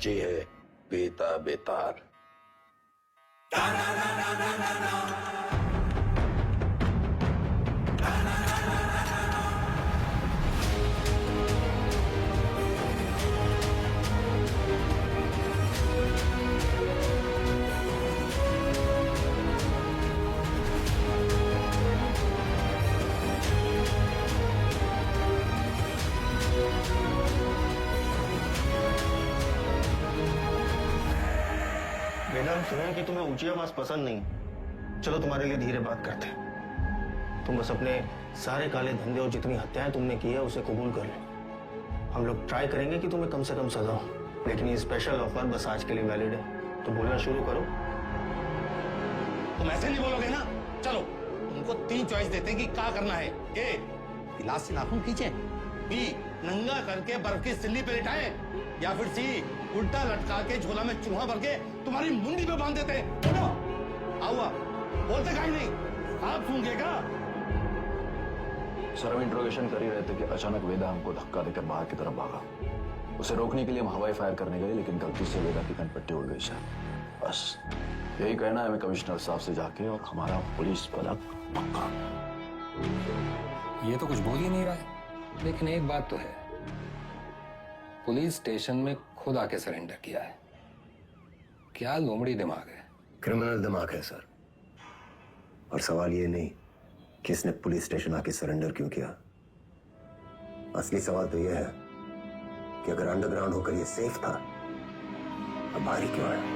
बच्चे है बेता बेतार। मैडम सुना कि तुम्हें ऊंची आवाज पसंद नहीं। चलो तुम्हारे लिए धीरे बात करते हैं। तुम बस अपने सारे काले धंधे और जितनी हत्याएं तुमने की है उसे कबूल कर लो। हम लोग ट्राई करेंगे कि तुम्हें कम से कम सजा हो, लेकिन ये स्पेशल ऑफर बस आज के लिए वैलिड है। तो बोलना शुरू करो। तुम ऐसे नहीं बोलोगे ना। चलो तुमको 3 चॉइस देते हैं कि क्या करना है। ए, गिलास से नाखून खींचे, बी, नंगा करके बर्फ की सिल्ली पे लिटाए, या फिर सी, उल्टा लटका के झोला में चूहा भर के तुम्हारी मुंडी पे बांध देते। आओ बोलते काहे नहीं, आप सूंघेगा। सर हम इंट्रोगेशन कर ही रहे थे कि अचानक वेदा हमको धक्का देकर बाहर की तरफ भागा। उसे रोकने के लिए हम हवाई फायर करने गए, लेकिन गलती से वेदा की कनपट्टी उड़ गई सर। बस यही कहना है हमें कमिश्नर साहब से जाके, और हमारा पुलिस पलक पक्का। ये तो कुछ बोल ही नहीं रहा है, लेकिन एक बात तो है, पुलिस स्टेशन में खुद आके सरेंडर किया है। क्या लोमड़ी दिमाग है। क्रिमिनल दिमाग है सर। और सवाल ये नहीं कि इसने पुलिस स्टेशन आके सरेंडर क्यों किया। असली सवाल तो यह है कि अगर अंडरग्राउंड होकर ये सेफ था, अब बाहर ही क्यों आया।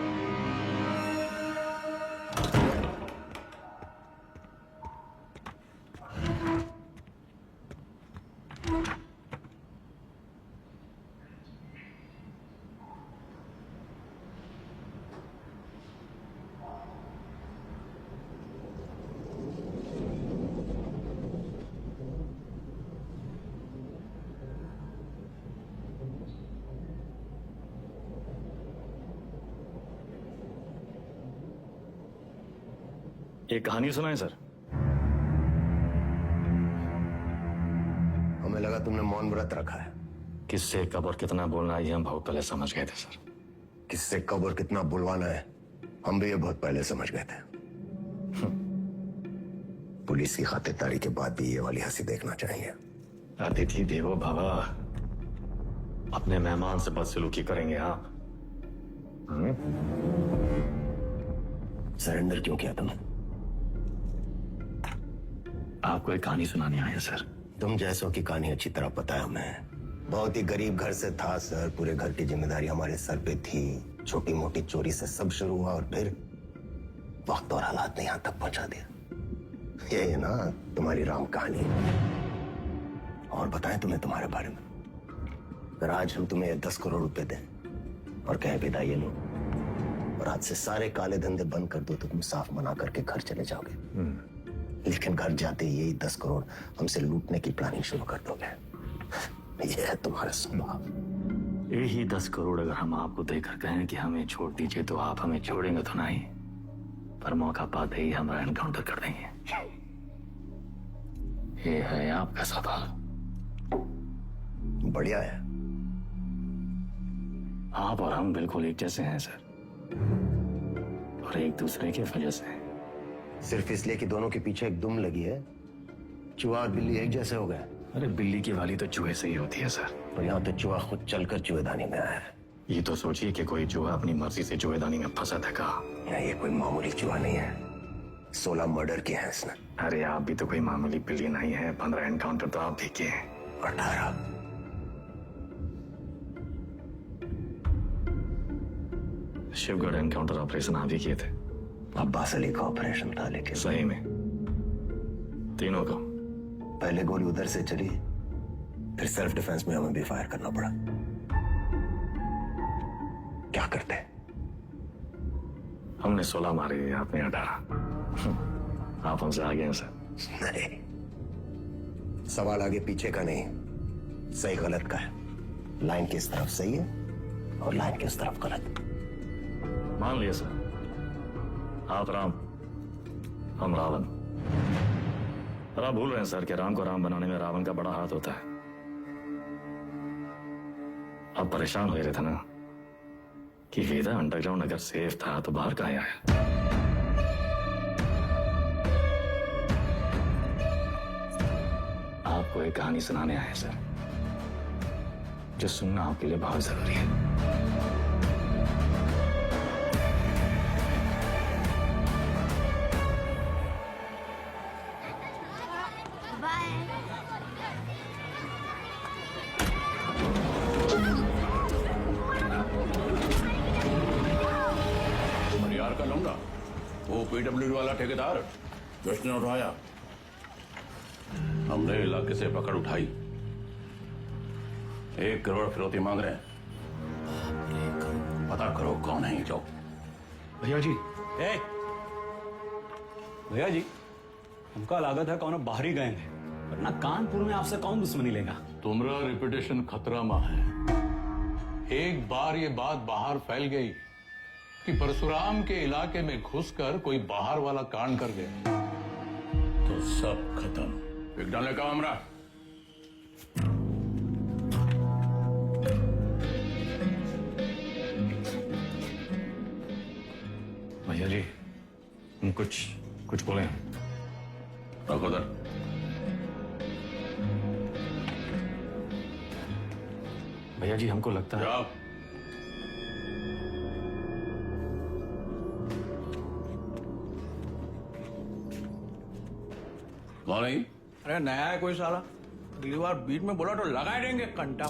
एक कहानी सुनाए सर। हमें लगा तुमने मौन व्रत रखा है। किससे कब और कितना बोलना है ये हम बहुत पहले समझ गए थे सर। किससे कब और कितना बुलवाना है हम भी ये बहुत पहले समझ गए थे। पुलिस की खातिरदारी के बाद भी ये वाली हंसी देखना चाहिए। अतिथि देवो भव, अपने मेहमान से बदसलूकी करेंगे आप। सरेंडर क्यों किया तुमने? आपको एक कहानी सुनाने आया सर। तुम जैसों की कहानी अच्छी तरह पता है हमें। बहुत ही गरीब घर से था सर। पूरे घर की जिम्मेदारी हमारे सर पे थी। छोटी मोटी चोरी से सब शुरू हुआ और फिर वक्त और हालात ने यहां तक पहुंचा दिया। ये है ना तुम्हारी राम कहानी। और बताएं तुम्हें तुम्हारे बारे में। अगर आज हम तुम्हें 10 करोड़ रुपए दें और कहें विदा ये लो, और आज से सारे काले धंधे बंद कर दो, तो तुम साफ मना करके घर चले जाओगे। लेकिन घर जाते ही यही 10 करोड़ हमसे लूटने की प्लानिंग शुरू कर दोगे। यह है तुम्हारा स्वभाव। यही 10 करोड़ अगर हम आपको देकर कहें कि हमें छोड़ दीजिए, तो आप हमें छोड़ेंगे तो नहीं, पर मौका पाते ही हमारा एनकाउंटर कर देंगे। ये है आपका सवाल। बढ़िया है। आप और हम बिल्कुल एक जैसे हैं सर, और एक दूसरे की वजह से। सिर्फ इसलिए कि दोनों के पीछे एक दुम लगी है, चूहा और बिल्ली एक जैसे हो गए। अरे बिल्ली की वाली तो चूहे से ही होती है सर। और यहाँ तो चूहा खुद चलकर चूहेदानी में आया है। ये तो सोचिए कि कोई चूहा अपनी मर्जी से चूहेदानी में फंसा था का। ये कोई मामूली चूहा नहीं है। 16 मर्डर किए हैं इसने। अरे आप भी तो कोई मामूली बिल्ली नहीं है। 15 एनकाउंटर तो आप भी किए हैं। 18। शिवगढ़ एनकाउंटर ऑपरेशन आप ही किए थे। अब्बास अली का ऑपरेशन था, लेकिन सही में तीनों का। पहले गोली उधर से चली, फिर सेल्फ डिफेंस में हमें भी फायर करना पड़ा। क्या करते? हमने 16 मारे, आपने 18। आप हमसे आगे हैं सर। नहीं, सवाल आगे पीछे का नहीं, सही गलत का है। लाइन किस तरफ सही है और लाइन किस तरफ गलत। मान लिया सर, आप राम, हम रावण। पर आप भूल रहे हैं सर कि राम को राम बनाने में रावण का बड़ा हाथ होता है। आप परेशान हो रहे थे ना, कि वेदा अंडरग्राउंड अगर सेफ था तो बाहर कहाँ आया। आपको एक कहानी सुनाने आए सर, जो सुनना आपके लिए बहुत जरूरी है। यार का लौंडा, वो पीडब्ल्यूडी वाला ठेकेदार जश्न उठाया, हमने इलाके से पकड़ उठाई, 1 करोड़ फिरौती मांग रहे हैं। पता करो कौन है ये लोग। भैया जी, भैया जी, हमका लागत है कौन बाहरी गए हैं, वरना कानपुर में आपसे कौन दुश्मनी लेगा। तुम्हारा रेपुटेशन खतरा में है। एक बार ये बात बाहर फैल गई कि परशुराम के इलाके में घुसकर कोई बाहर वाला कांड कर गया तो सब खत्म। एक डाले का हमरा। भैया जी, हम कुछ बोले। रखो उधर। भैया जी, हमको लगता है जाओ। कौन है? अरे नया है कोई साला, अगली बार बीच में बोला तो लगा देंगे कंटा।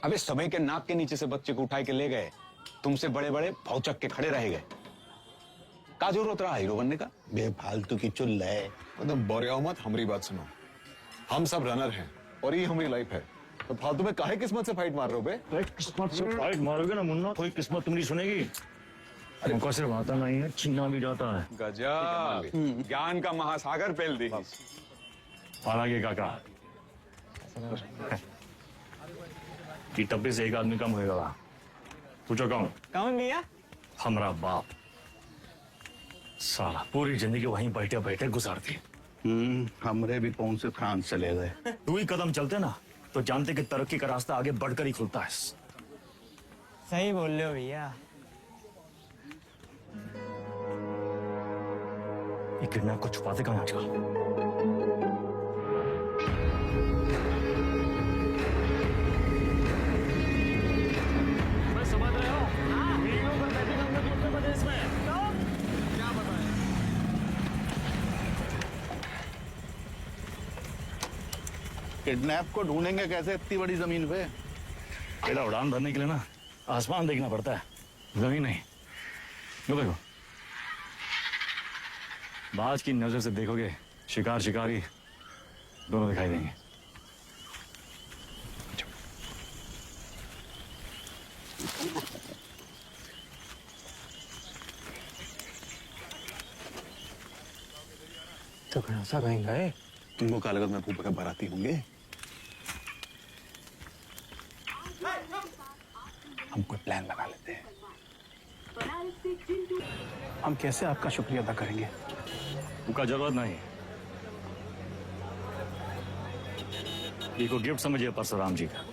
अबे समय के नाक के नीचे से बच्चे को उठाए के ले गए, तुमसे बड़े बड़े भौचक के खड़े रह गए। का जरूरत रहा हीरो बनने का? बेफालतू की चुल है। मतलब बोरिया मत, हमारी बात सुनो। हम सब रनर हैं और ये हमारी लाइफ है, तो फालतू में काहे किस्मत से फाइट मार रहे हो बे? किस्मत से फाइट मारोगे ना मुन्ना, कोई किस्मत तुम्हारी सुनेगी। हमको सिर्फ आता नहीं है, छीना भी जाता है। गजब, ज्ञान का महासागर पेल दी। हालांकि काका कि टप्पे से एक आदमी कम होएगा। पूछो कौन? कौन भैया? हमारा बाप। साला पूरी जिंदगी वहीं बैठे बैठे गुजारती। हमरे भी कौन से फ्रांस चले गए। 2 ही कदम चलते ना तो जानते कि तरक्की का रास्ता आगे बढ़कर ही खुलता है। सही बोल रहे हो भैया। ये किडनैप को छुपाते कहाँ आजकल? मैं समझ रहा हूँ वीडियो पर बैठे होंगे उत्तर प्रदेश में। क्या बताएं? किडनैप को ढूंढेंगे कैसे इतनी बड़ी जमीन पे? पहला उड़ान भरने के लिए ना आसमान देखना पड़ता है, जमीन नहीं। लो देखो, बाज की नजर से देखोगे शिकार शिकारी दोनों दिखाई देंगे। तो सा कहीं गए? तुमको क्या लगा मैं फूफा का बाराती होंगे? हम कोई प्लान बना लेते हैं। हम कैसे आपका शुक्रिया अदा करेंगे? उनका जरूरत नहीं। ये को गिफ्ट समझिए परशुराम जी का।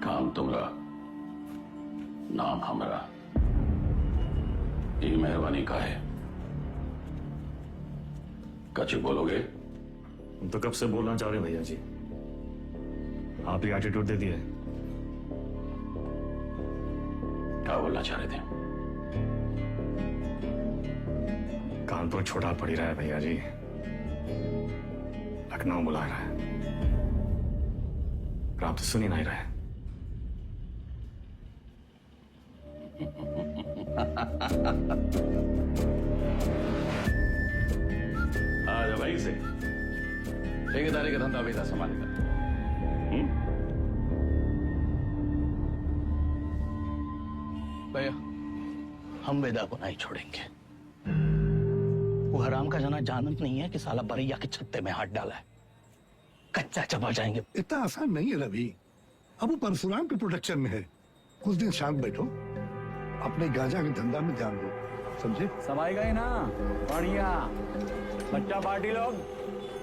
काम तुम्हारा, नाम हमारा। ये मेहरबानी का है। कच बोलोगे? हम तो कब से बोलना चाह रहे भैया जी, आप ही एटीट्यूड दे दिए। क्या बोलना चाह रहे थे? कानपुर छोटा पड़ ही रहा है भैया जी, लखनऊ बुला रहा है, पर आप तो सुन ही नहीं रहे। आज भाई से ठेकेदारी का धंधा बेटा संभालेगा। भैया, हम वेदा को नहीं छोड़ेंगे। वो हराम का जना जानत नहीं है कि साला बरैया के छत्ते में हाथ डाला है। कच्चा चबा जाएंगे। इतना आसान नहीं है रवि। अब वो परशुराम के प्रोटेक्शन में है। कुछ दिन शांत बैठो, अपने गांजा के धंधा में ध्यान दो, समझे? समाई गई ना? बढ़िया। बच्चा पार्टी लोग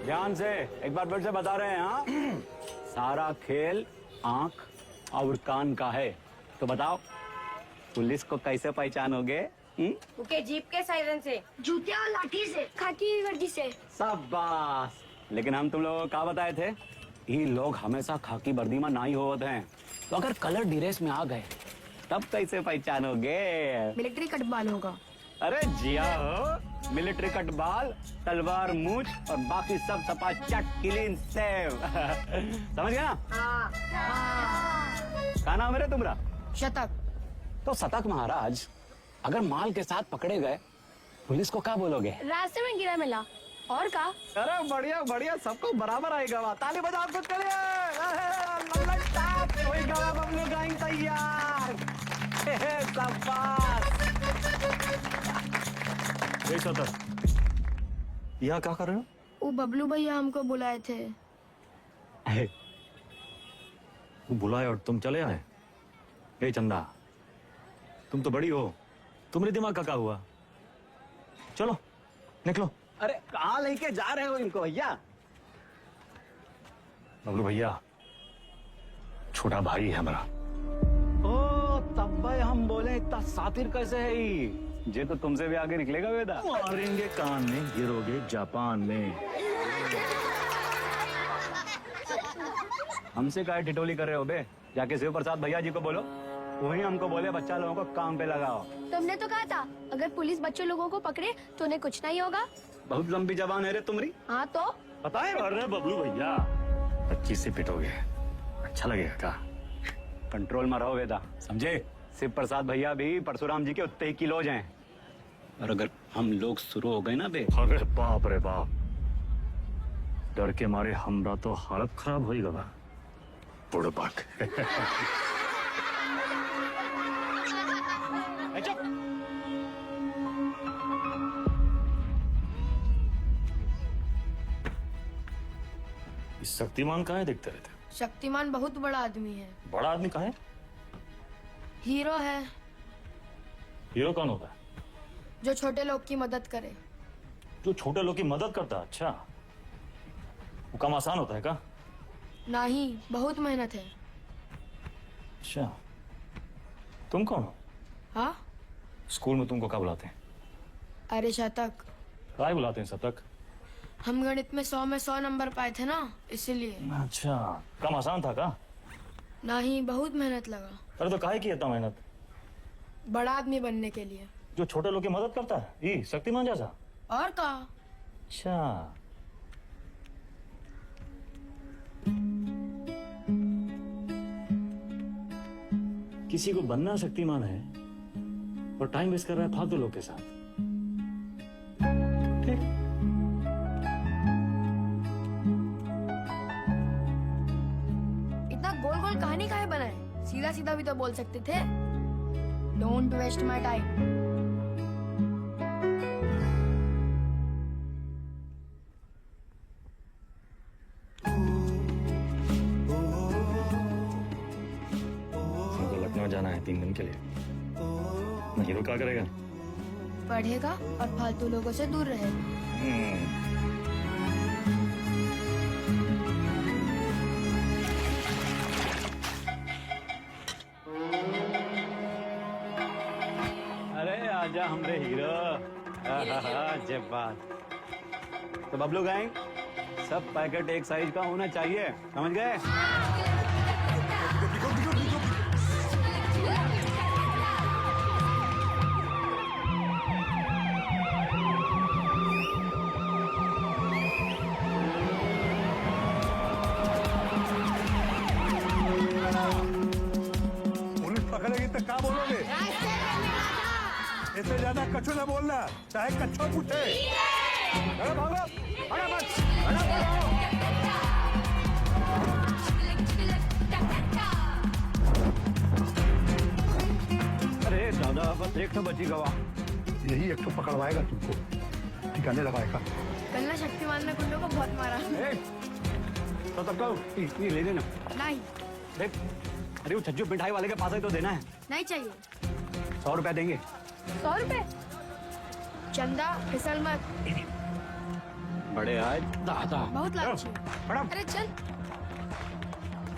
ध्यान से एक बार फिर से बता रहे हैं, हाँ? सारा खेल आंख और कान का है। तो बताओ पुलिस को कैसे पहचानोगे? उनके जीप के सायरन से, जूते और लाठी से, खाकी वर्दी से। शाबाश। लेकिन हम तुम लोगों को क्या बताए थे? ये लोग हमेशा खाकी वर्दी में नहीं होते हैं। तो अगर कलर ड्रेस में आ गए तब कैसे पहचानोगे? मिलिट्री कटबाल होगा। अरे जिया हो, मिलिट्री कटबाल, तलवार मूछ और बाकी सब सपा चट क्लीन सेव। समझ गया ना? क्या नाम है रे तुम्हारा? शतक। तो शतक महाराज, अगर माल के साथ पकड़े गए पुलिस को क्या बोलोगे? रास्ते में गिरा मिला। और का? अरे बढ़िया बढ़िया, सबको बराबर आएगा। ताली बजाओ कुछ करिए। वही गवा बबलू गाएंगे तैयार। यहाँ क्या कर रहे हो? वो बबलू भैया हमको बुलाए थे। वो बुलाए और तुम चले आए? हे चंदा, तुम तो बड़ी हो, तुम्हारे दिमाग का क्या हुआ? चलो निकलो। अरे कहाँ लेके जा रहे हो इनको भैया? बबलू भैया छोटा भाई है हमारा। ओ तब भाई हम बोले इतना सातिर कैसे है ये तो तुमसे भी आगे निकलेगा वेदा। मारेंगे कान में, गिरोगे जापान में। हमसे क्या टिटोली कर रहे हो बे? जाके शिव प्रसाद भैया जी को बोलो, वही हमको बोले बच्चा लोगों को काम पे लगाओ। तुमने तो कहा था अगर पुलिस बच्चों लोगों को पकड़े तो उन्हें कुछ नहीं होगा। बहुत लंबी जबान है रे तुम्हारी। हाँ तो पता है? अरे बबलू भैया 25 से पिटोगे, अच्छा लगेगा क्या? कंट्रोल में रहो वेदा, समझे? शिव प्रसाद भैया भी परशुराम जी के उतने ही किलोज हैं। और अगर हम लोग शुरू हो गए ना बे, अरे बाप रे बाप, डर के मारे हमरा तो हालत खराब होएगा बा। बुड़बक। शक्तिमान कहाँ है देखते रहते? शक्तिमान बहुत बड़ा आदमी है। बड़ा आदमी कहाँ है? हीरो है हीरो कौन होता है? जो छोटे लोग की मदद करे। जो छोटे लोग की मदद करता है? अच्छा, वो काम आसान होता है क्या? नहीं, बहुत मेहनत है। अच्छा, तुम कौन हो? हाँ? स्कूल में तुमको क्या बुलाते हैं? अरे शतक। क्या बुलाते हैं शतक? हम गणित में 100 में 100 नंबर पाए थे ना, इसीलिए। अच्छा, काम आसान था क्या? नहीं, बहुत मेहनत लगा। अरे तो काहे की इतना मेहनत? बड़ा आदमी बनने के लिए। जो छोटे लोग की मदद करता है, ये शक्तिमान जैसा? और का? अच्छा, किसी को बनना शक्तिमान है और टाइम वेस्ट कर रहा है फालतू लोग के साथ। ठीक। इतना गोल गोल कहानी काहे बनाए? सीधा सीधा भी तो बोल सकते थे। Don't waste my time. हमको लखनऊ जाना है 3 दिन के लिए। मैं हीरो क्या करेगा? पढ़ेगा और फालतू लोगों से दूर रहेगा। अरे आजा हमरे हीरो। जय बात। तो बबलू गैंग, सब पैकेट एक साइज का होना चाहिए, समझ गए? पुलिस पकड़ेगी तो क्या बोलोगे? ऐसे ज्यादा कछु ना बोलना, चाहे कच्छो पूछे। अरे भागो, भागो मत, भागो। अरे दादा, बस एक तो बची गवा। यही एक तो पकड़वाएगा तुमको। कहने लगाएगा। कल ना शक्तिमान ने गुंडों को बहुत मारा। तो तब का ये ले लेना। नहीं देख, अरे वो छज्जू मिठाई वाले के पास ही तो देना है। नहीं चाहिए। 100 रुपया देंगे। 100 रुपए? चंदा फिसल मत। बड़े आए दादा। बहुत लालची है। अरे चल,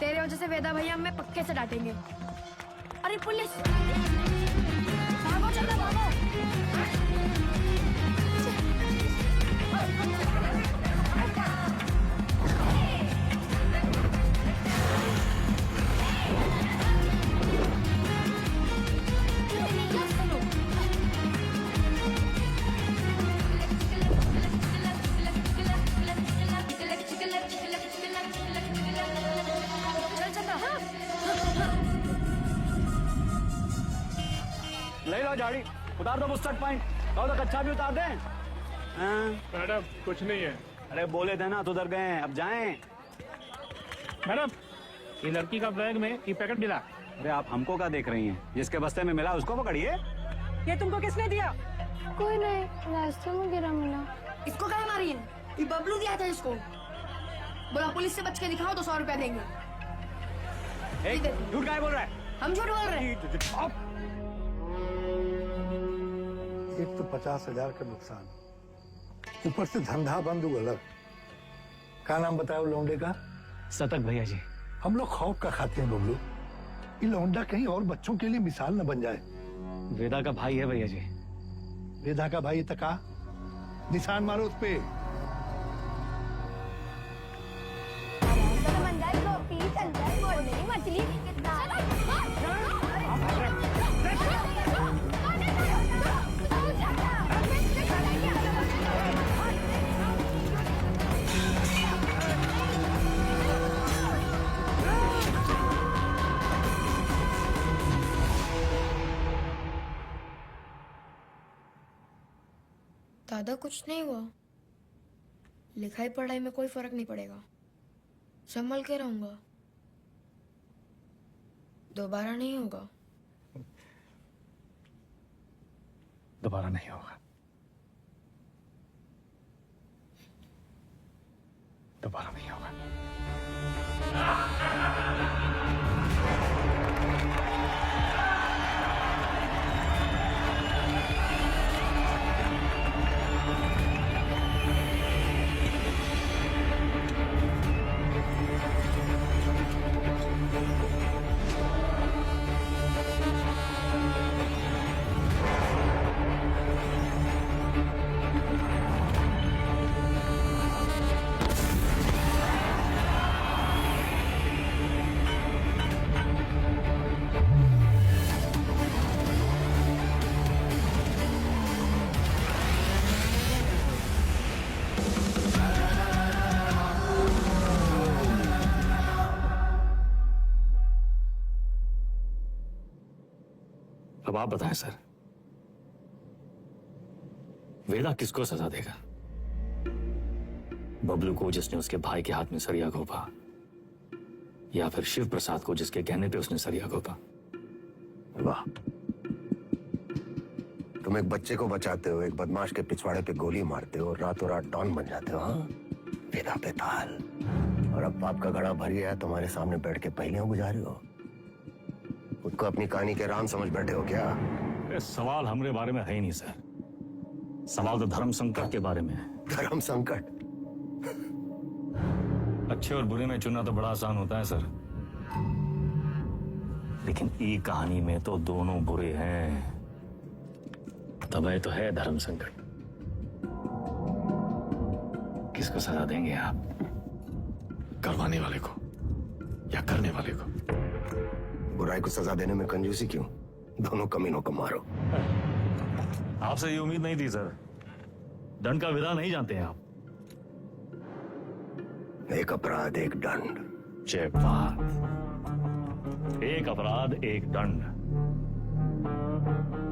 तेरे वजह से वेदा भैया हमें पक्के से डांटेंगे। अरे पुलिस, भागो चंदा भागो। ले लो झाड़ी, उतार दो बुस्टर्ड पॉइंट। कहो तो कच्चा भी उतार दें। मैडम कुछ नहीं है। अरे बोले थे ना तो उधर गए, अब जाएं। मैडम ये लड़की का बैग में ये पैकेट मिला। अरे आप हमको क्या देख रही हैं? जिसके बस्ते में मिला उसको पकड़िए। ये तुमको किसने दिया? कोई नहीं, रास्ते में गिरा मिला। इसको कहाँ मारी है? ये बबलू दिया था इसको। बोला पुलिस से बच के दिखाओ तो 100 रुपया देंगे। झूठ काहे बोल रहा है? हम झूठ बोल रहे हैं। एक तो 50,000 का नुकसान, ऊपर से धंधा बंद हुआ अलग। क्या नाम बताया वो लौंडे का? सतत भैया जी। हम लोग खौफ का खाते हैं बबलू, ये लौंडा कहीं और बच्चों के लिए मिसाल न बन जाए। वेदा का भाई है भैया जी। वेदा का भाई तका निशान मारो उस पे। मछली दादा कुछ नहीं हुआ। लिखाई पढ़ाई में कोई फर्क नहीं पड़ेगा। संभल के रहूंगा, दोबारा नहीं होगा। दोबारा नहीं होगा। दोबारा नहीं होगा। अब आप बताएं सर, वेदा किसको सजा देगा? बबलू को जिसने उसके भाई के हाथ में सरिया घोंपा, या फिर शिव प्रसाद को जिसके कहने पे उसने सरिया घोंपा? वाह, तुम एक बच्चे को बचाते हो, एक बदमाश के पिछवाड़े पे गोली मारते हो, रातों रात डॉन बन जाते हो। हाँ, वेदा पे ताल। और अब पाप का घड़ा भर गया है, तुम्हारे सामने बैठ के पहलियां गुजारे हो। खुद को अपनी कहानी के राम समझ बैठे हो क्या? सवाल हमारे बारे में है ही नहीं सर। सवाल तो धर्म संकट के बारे में है। धर्म संकट? अच्छे और बुरे में चुनना तो बड़ा आसान होता है सर, लेकिन ई कहानी में तो दोनों बुरे हैं। तब तो है धर्म संकट। किसको सजा देंगे आप? करवाने वाले को या करने वाले को? बुराई को सजा देने में कंजूसी क्यों? दोनों कमीनों को मारो। आपसे ये उम्मीद नहीं थी सर। दंड का विधा नहीं जानते हैं आप। एक अपराध एक दंड। जय बात। एक अपराध एक दंड।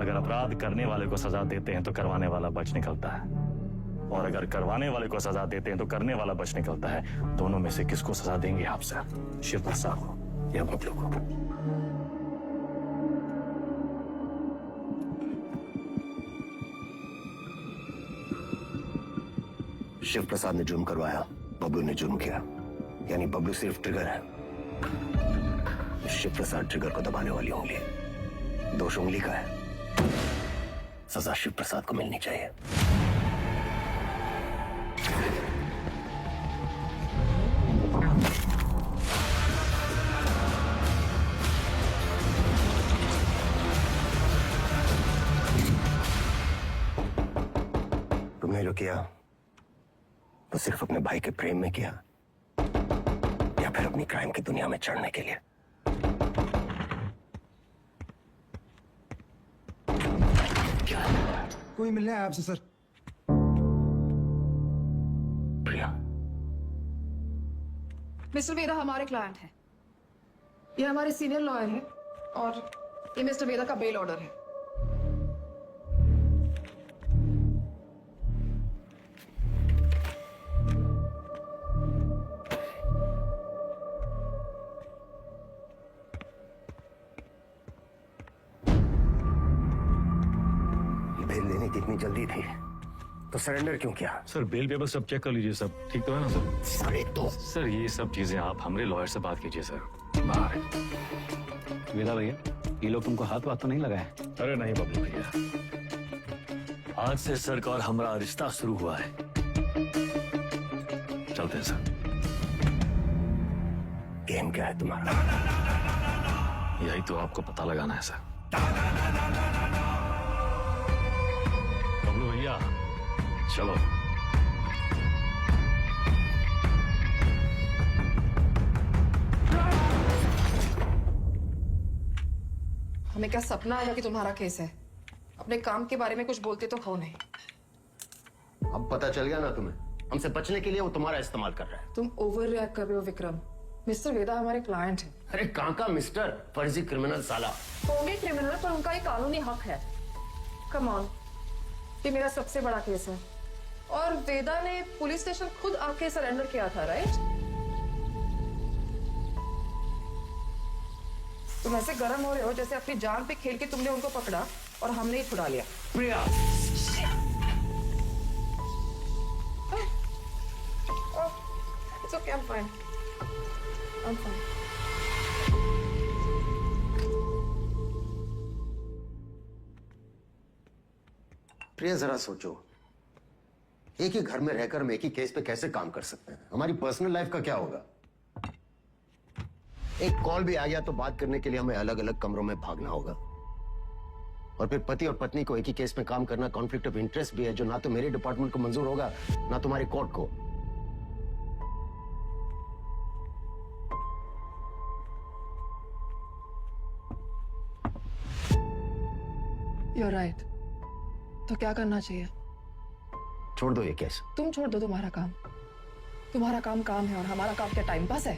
अगर अपराध करने वाले को सजा देते हैं तो करवाने वाला बच निकलता है, और अगर करवाने वाले को सजा देते हैं तो करने वाला बच निकलता है। दोनों में से किसको सजा देंगे आप सर? शिव प्रसाद को या बबलू को? शिव प्रसाद ने जुर्म करवाया, बबलू ने जुर्म किया, यानी बबलू सिर्फ ट्रिगर है, शिव प्रसाद ट्रिगर को दबाने वाली उंगली है। दोष उंगली का है, सजा शिव प्रसाद को मिलनी चाहिए। तुमने जो किया वो सिर्फ अपने भाई के प्रेम में किया या फिर अपनी क्राइम की दुनिया में चढ़ने के लिए? कोई मिलने आया आपसे सर। प्रिया, मिस्टर वेदा हमारे क्लाइंट हैं। ये हमारे सीनियर लॉयर हैं और ये मिस्टर वेदा का बेल ऑर्डर है। बेल लेने की इतनी जल्दी थी तो सरेंडर क्यों किया? सर बेल पेपर सब चेक कर लीजिए, सब ठीक तो है ना सर? साढ़े दो। सर ये सब चीजें आप हमारे लॉयर से बात कीजिए सर। बाहर वेदा भैया, ये लोग तुमको हाथ वाथ तो नहीं लगाए? अरे नहीं बबलू भैया, आज से सर का और हमारा रिश्ता शुरू हुआ है। चलते हैं सर। गेम क्या है तुम्हारा? यही तो आपको पता लगाना है सर। बबलू भैया चलो। हमें क्या सपना आया कि तुम्हारा केस है? अपने काम के बारे में कुछ बोलते तो हो नहीं। अब पता चल गया ना तुम्हें, हमसे बचने के लिए वो तुम्हारा इस्तेमाल कर रहा है। तुम ओवर रिएक्ट कर रहे हो विक्रम। मिस्टर वेदा हमारे क्लाइंट हैं। अरे कहाँ का मिस्टर, फर्जी क्रिमिनल साला। होंगे क्रिमिनल पर उनका एक कानूनी हक है। कम ऑन, ये मेरा सबसे बड़ा केस है और वेदा ने पुलिस स्टेशन खुद आके सरेंडर किया था, राइट? तुम ऐसे गर्म हो रहे हो जैसे अपनी जान पे खेल के तुमने उनको पकड़ा और हमने ही छुड़ा लिया। प्रिया, It's okay, I'm fine. I'm fine. प्रिया जरा सोचो, एक ही घर में रहकर हम एक ही केस पे कैसे काम कर सकते हैं? हमारी पर्सनल लाइफ का क्या होगा? एक कॉल भी आ गया तो बात करने के लिए हमें अलग अलग कमरों में भागना होगा। और फिर पति और पत्नी को एक ही केस में काम करना कॉन्फ्लिक्ट ऑफ इंटरेस्ट भी है, जो ना तो मेरे डिपार्टमेंट को मंजूर होगा ना तुम्हारी कोर्ट को। You're right. तो क्या करना चाहिए? छोड़ दो ये केस। तुम छोड़ दो तुम्हारा काम। तुम्हारा काम काम है और हमारा काम क्या टाइम पास है?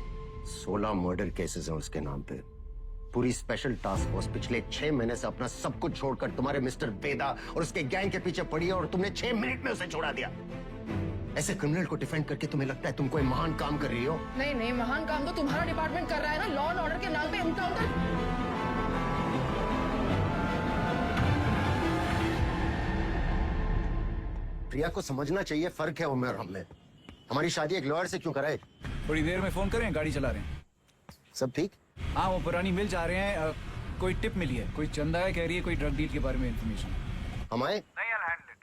16 मर्डर केसेस हैं उसके नाम पे। पूरी स्पेशल टास्क फोर्स पिछले 6 महीने से अपना सब कुछ छोड़कर तुम्हारे मिस्टर वेदा और उसके गैंग के पीछे पड़ी है और तुमने 6 मिनट में उसे छोड़ा दिया। ऐसे क्रिमिनल को डिफेंड करके तुम्हें लगता है तुम कोई महान काम कर रही हो? नहीं नहीं, महान काम तो तुम्हारा डिपार्टमेंट कर रहा है ना, लॉ एंड ऑर्डर के नाम पे एनकाउंटर। प्रिया को समझना चाहिए, फर्क है उम्र और हम में। हमारी शादी एक लॉयर से क्यों कराए? थोड़ी देर में फोन करें, गाड़ी चला रहे हैं। सब ठीक? हाँ, वो पुरानी मिल जा रहे हैं। कोई टिप मिली है, कोई चंदा है, कह रही है कोई ड्रग डील के बारे में इंफॉर्मेशन। हम आए? नहीं, I'll handle it.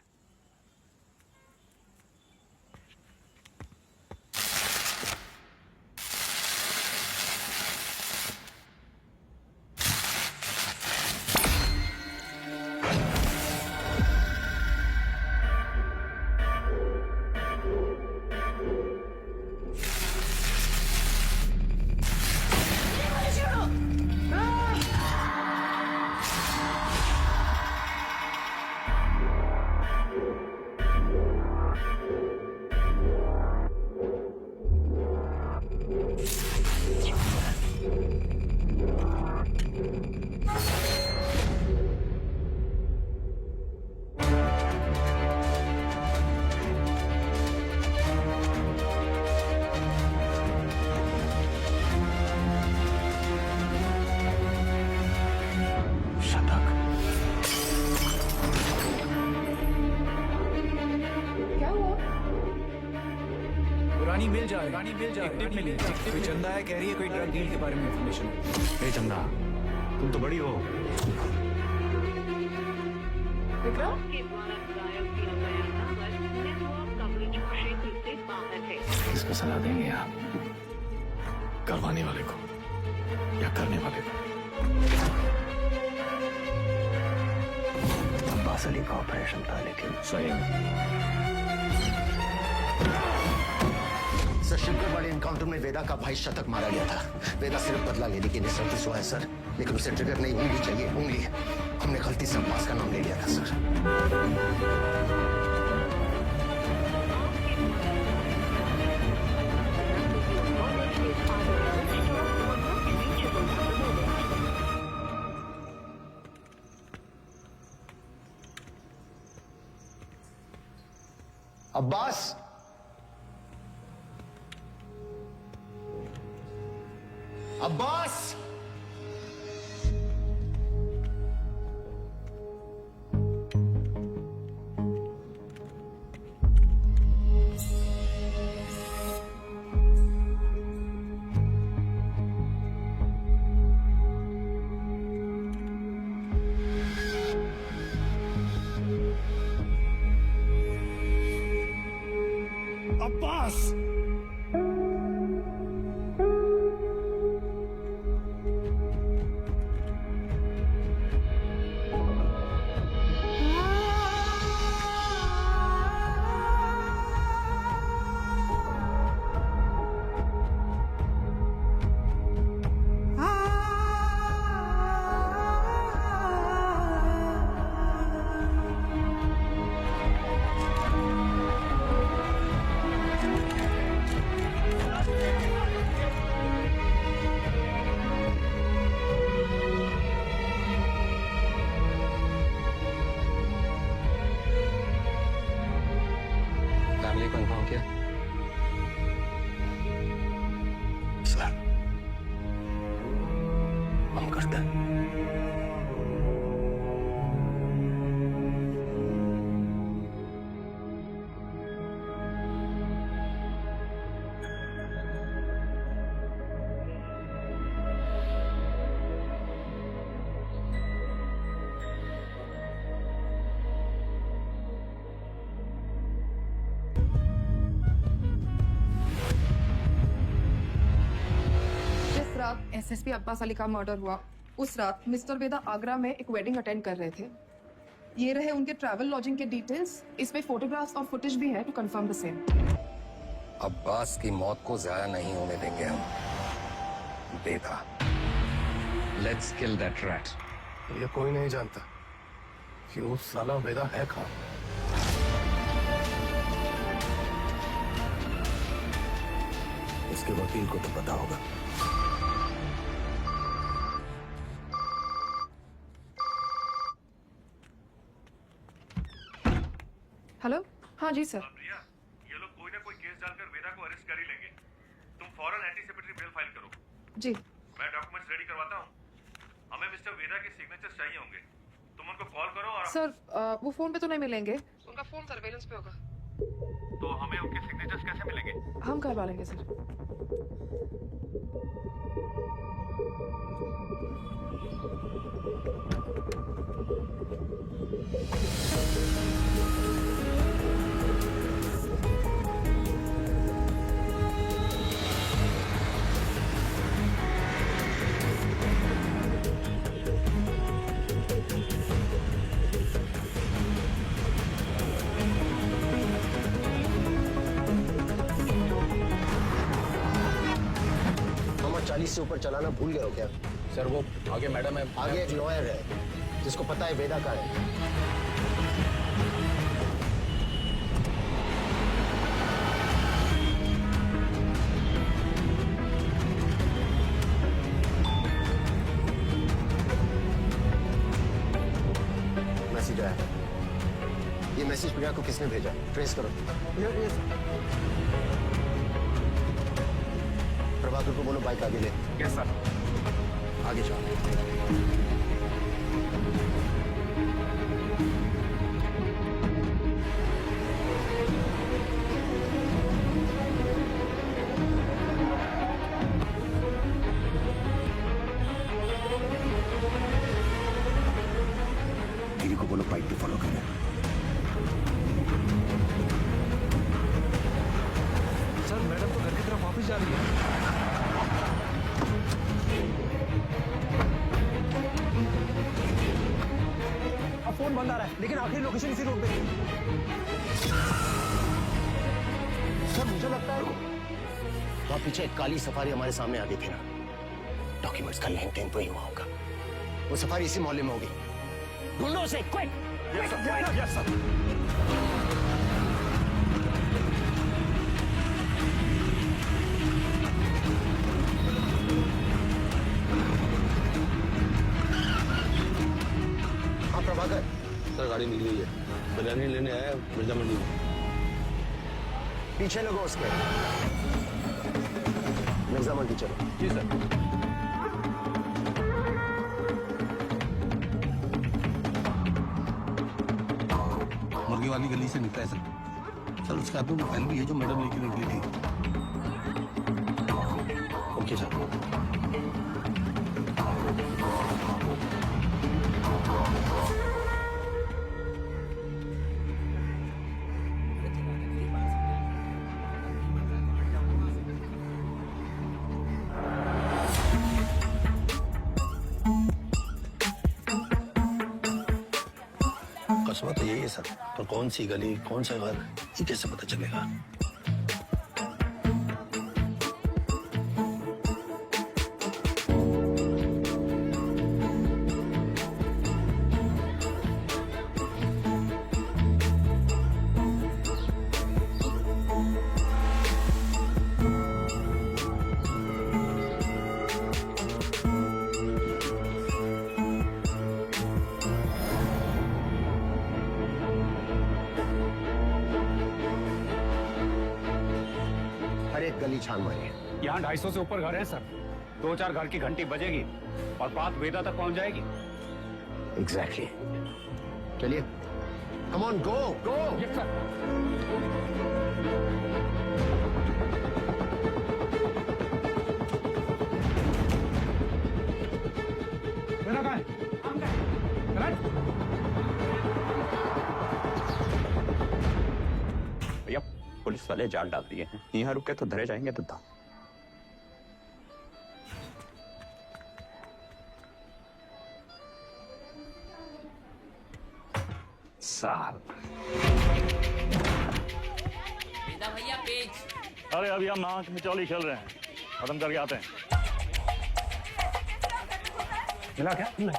मिल जा रही है, एक टिप मिली, कोई चंदा है, कह रही है कोई ड्रग डील के बारे में इंफॉर्मेशन है। ए चंदा, तुम तो बड़ी हो। किसको सलाह देंगे आप? करवाने वाले को या करने वाले को? अब्बास अली का ऑपरेशन था, लेकिन सही सर, शिवगढ़ वाले इनकाउंटर में वेदा का भाई शतक मारा गया था। वेदा सिर्फ बदला लेने की निस्सर्त हुआ है सर, लेकिन उसे ट्रिगर नहीं, उंगली चाहिए, उंगली। हमने गलती से अब्बास का नाम ले लिया था सर। अब्बास, अब्बास, अब्बास, फैमिली को इन्फॉर्म किया? सर, हम करते हैं। एसएसपी अब्बास अली का मर्डर हुआ उस रात मिस्टर वेदा आगरा में एक वेडिंग अटेंड कर रहे थे। ये रहे उनके ट्रैवल लॉजिंग के डिटेल्स। इसमें फोटोग्राफ्स और फुटेज भी है to confirm the same. Abbas की मौत को जाया नहीं होने देंगे हम। Veda, let's kill that rat. ये कोई नहीं जानता कि वो साला वेदा है कहाँ। इसके वकील को तो पता होगा। हेलो, हाँ जी सर। प्रिया, ये लोग कोई ना कोई केस डालकर वेदा को अरेस्ट कर ही लेंगे। तुम फौरन एंटीसिपेटरी बेल फाइल करो। जी। मैं डॉक्यूमेंट्स रेडी करवाता हूँ। हमें मिस्टर वेदा के सिग्नेचर्स चाहिए होंगे। तुम उनको कॉल करो और सर, वो फोन पे तो नहीं मिलेंगे, उनका फोन सर्वेलेंस पे होगा। तो हमें उनके सिग्नेचर्स कैसे मिलेंगे? हम करवा लेंगे सर। मामा, 40 से ऊपर चलाना भूल गए हो क्या? सर, वो आगे मैडम है। आगे एक लॉयर है जिसको पता है वेदा का है। मैसेज आया। ये मैसेज प्रिया को किसने भेजा? ट्रेस करो। प्रभाकर को बोलो बाइक आगे ले। Yes sir. आगे जाओ। लेकिन आखिरी लोकेशन इसी रोड पे थी। सर मुझे लगता है वहां पीछे एक काली सफारी हमारे सामने आ गई थी ना, डॉक्यूमेंट्स का लेन देन तो ही हुआ होगा। वो सफारी इसी मोहल्ले में होगी। ढूंढो उसे, क्विक! Yes sir. हाँ प्रभाकर सर गाड़ी निकली है, बिरयानी लेने आया मिर्जा मंडी में। पीछे लगो उसके। मिर्जा मंडी चलो। जी सर। मुर्गी वाली गली से निकला है सर उसके हाथ में मोबाइल भी है जो मैडम लेके निकली थी। Okay sir. कस्बा तो यही है सर, पर कौन सी गली कौन सा घर ये कैसे पता चलेगा? हर एक गली छान मारी है। यहाँ 250 से ऊपर घर हैं सर। 2-4 घर की घंटी बजेगी और बात वेदा तक पहुंच जाएगी। एग्जैक्टली। चलिए, come on, go go. Yes sir. Veda कहाँ है? भैया पुलिस वाले जाल डाल दिए हैं, यहाँ रुके तो धरे जाएंगे तो साहब। भैया पेज। अरे अभी हम आंख मिचौली खेल रहे हैं, खत्म करके आते हैं। मिला क्या? नहीं।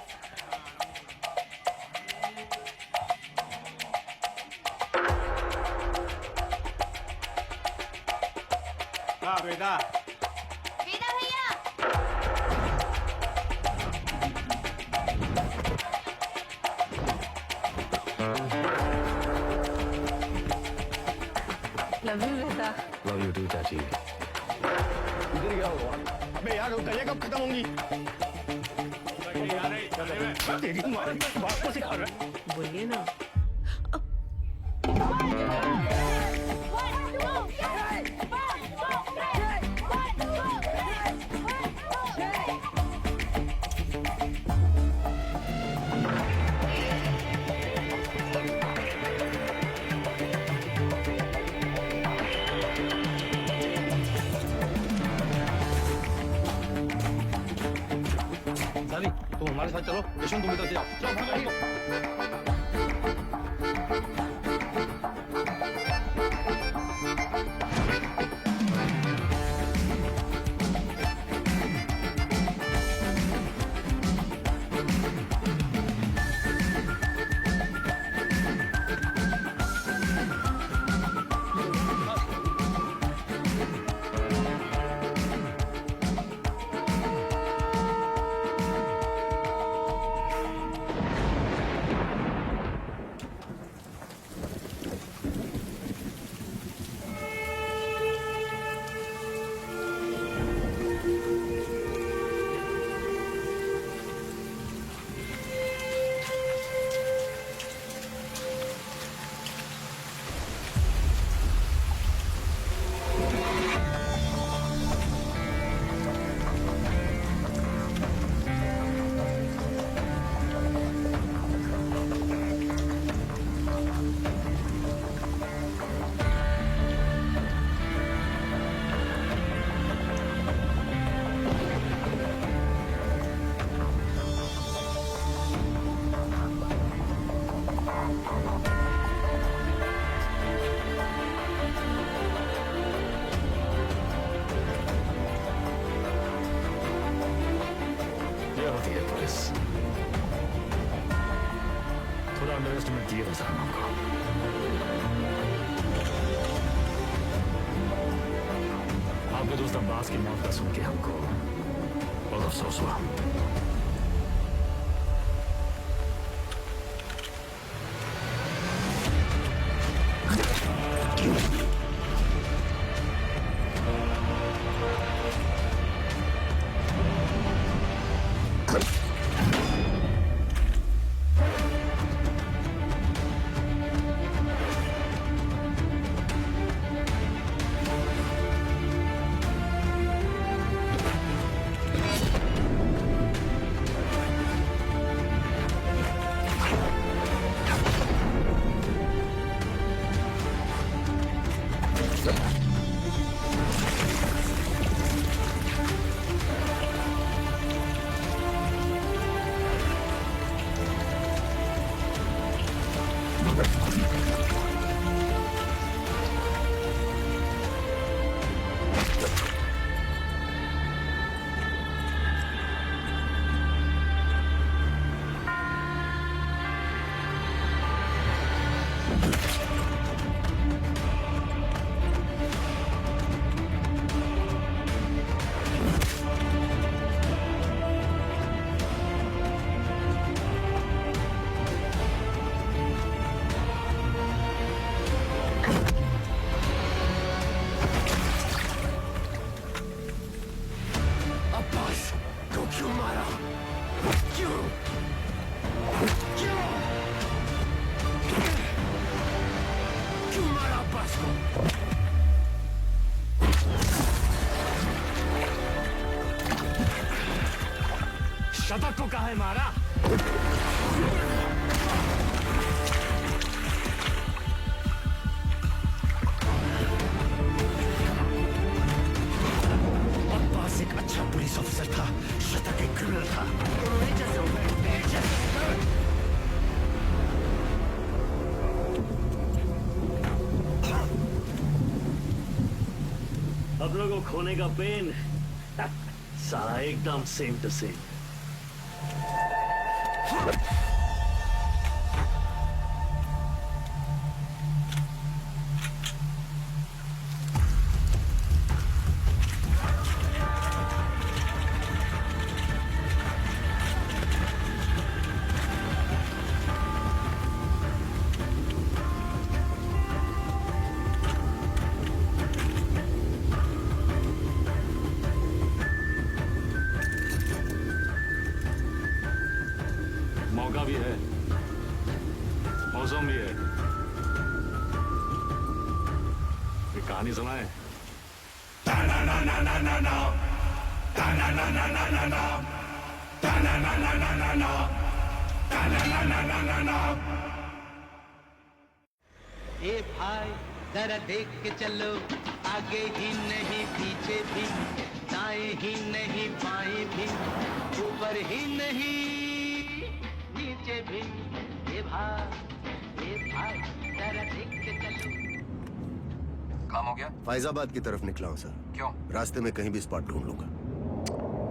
वेदा वेदा भैया। Love you Veda. Love you too चाची। इधर क्या हुआ? अबे यार ये कब खत्म होंगी? तेरी माँ बात को सिखा रहा है। बोलिए ना। तुम हमारे साथ चलो, यशवंत तुम इधर से आओ। होती है पुलिस। थोड़ा अंडर एस्टिमेट किया था सर हमको। आपके दोस्त अब्बास की मौत का सुन के हमको बहुत अफसोस हुआ। शतक को कहा है मारा? अब्बास एक अच्छा पुलिस ऑफिसर था, शतक एक क्रिमिनल था। अब लोगों को खोने का पेन सारा एकदम सेम टू सेम। मौका भी है, मौसम भी है। एक कहानी सुनाए। ए भाई जरा देख के चलो, आगे ही नहीं पीछे भी, दाएं ही नहीं बाएं भी, ऊपर ही नहीं नीचे भी। ए भाई जरा देख के चलो। काम हो गया? फैजाबाद की तरफ निकला हूँ सर। क्यों? रास्ते में कहीं भी स्पॉट ढूंढ लूंगा।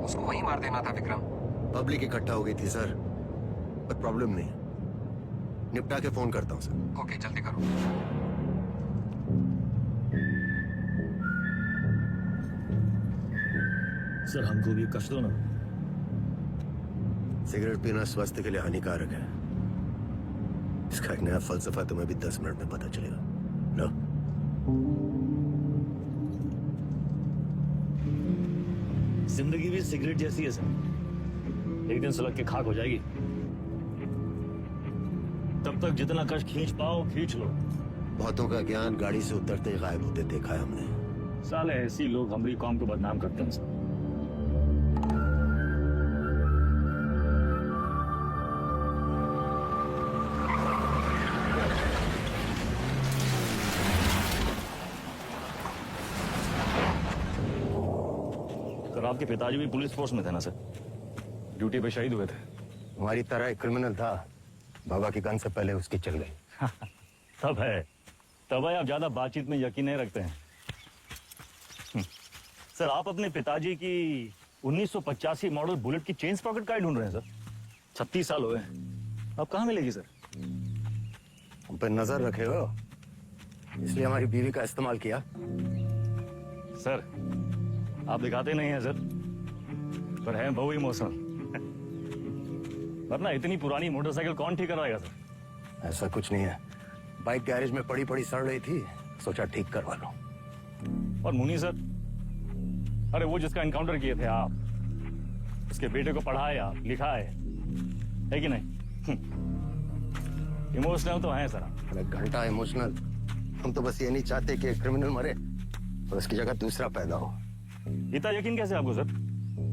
उसको वहीं मार देना था विक्रम। पब्लिक इकट्ठा हो गई थी सर, पर प्रॉब्लम नहीं, निपटा के फोन करता हूँ सर। ओके जल्दी करो। सर हमको भी कश दो ना। सिगरेट पीना स्वास्थ्य के लिए हानिकारक है, इसका एक नया फलसफा तुम्हें भी 10 मिनट में पता चलेगा। लो। जिंदगी भी सिगरेट जैसी है सर, एक दिन सुलग के खाक हो जाएगी। तब तक जितना कश खींच पाओ खींच लो। बहुतों का ज्ञान गाड़ी से उतरते ही गायब होते देखा है हमने। साले ऐसी लोग हमारी कौम को बदनाम करते हैं सर। सर आपके पिताजी भी पुलिस फोर्स में थे ना सर? ड्यूटी पे शहीद हुए थे। हमारी तरह एक क्रिमिनल था, बाबा की गन से पहले उसकी चल गई। तब है आप ज्यादा बातचीत में यकीन नहीं रखते हैं। सर आप अपने पिताजी की 1985 मॉडल बुलेट की चेन स्प्रॉकेट का ही ढूंढ रहे हैं सर। 36 साल हुए हैं, अब कहाँ मिलेगी सर? हम पे नजर रखे हो, इसलिए हमारी बीवी का इस्तेमाल किया। सर आप दिखाते नहीं हैं सर, पर हैं बहु इमोशनल। वरना इतनी पुरानी मोटरसाइकिल कौन ठीक करवाएगा सर? ऐसा कुछ नहीं है, बाइक गैरेज में पड़ी पड़ी सड़ रही थी, सोचा ठीक करवा लो। और मुनी सर, अरे वो जिसका एनकाउंटर किए थे आप, उसके बेटे को पढ़ाया लिखाए है कि नहीं? इमोशनल तो हैं सर। अरे घंटा इमोशनल, हम तो बस ये नहीं चाहते कि एक क्रिमिनल मरे और उसकी जगह दूसरा पैदा हो। इतना यकीन कैसे आपको सर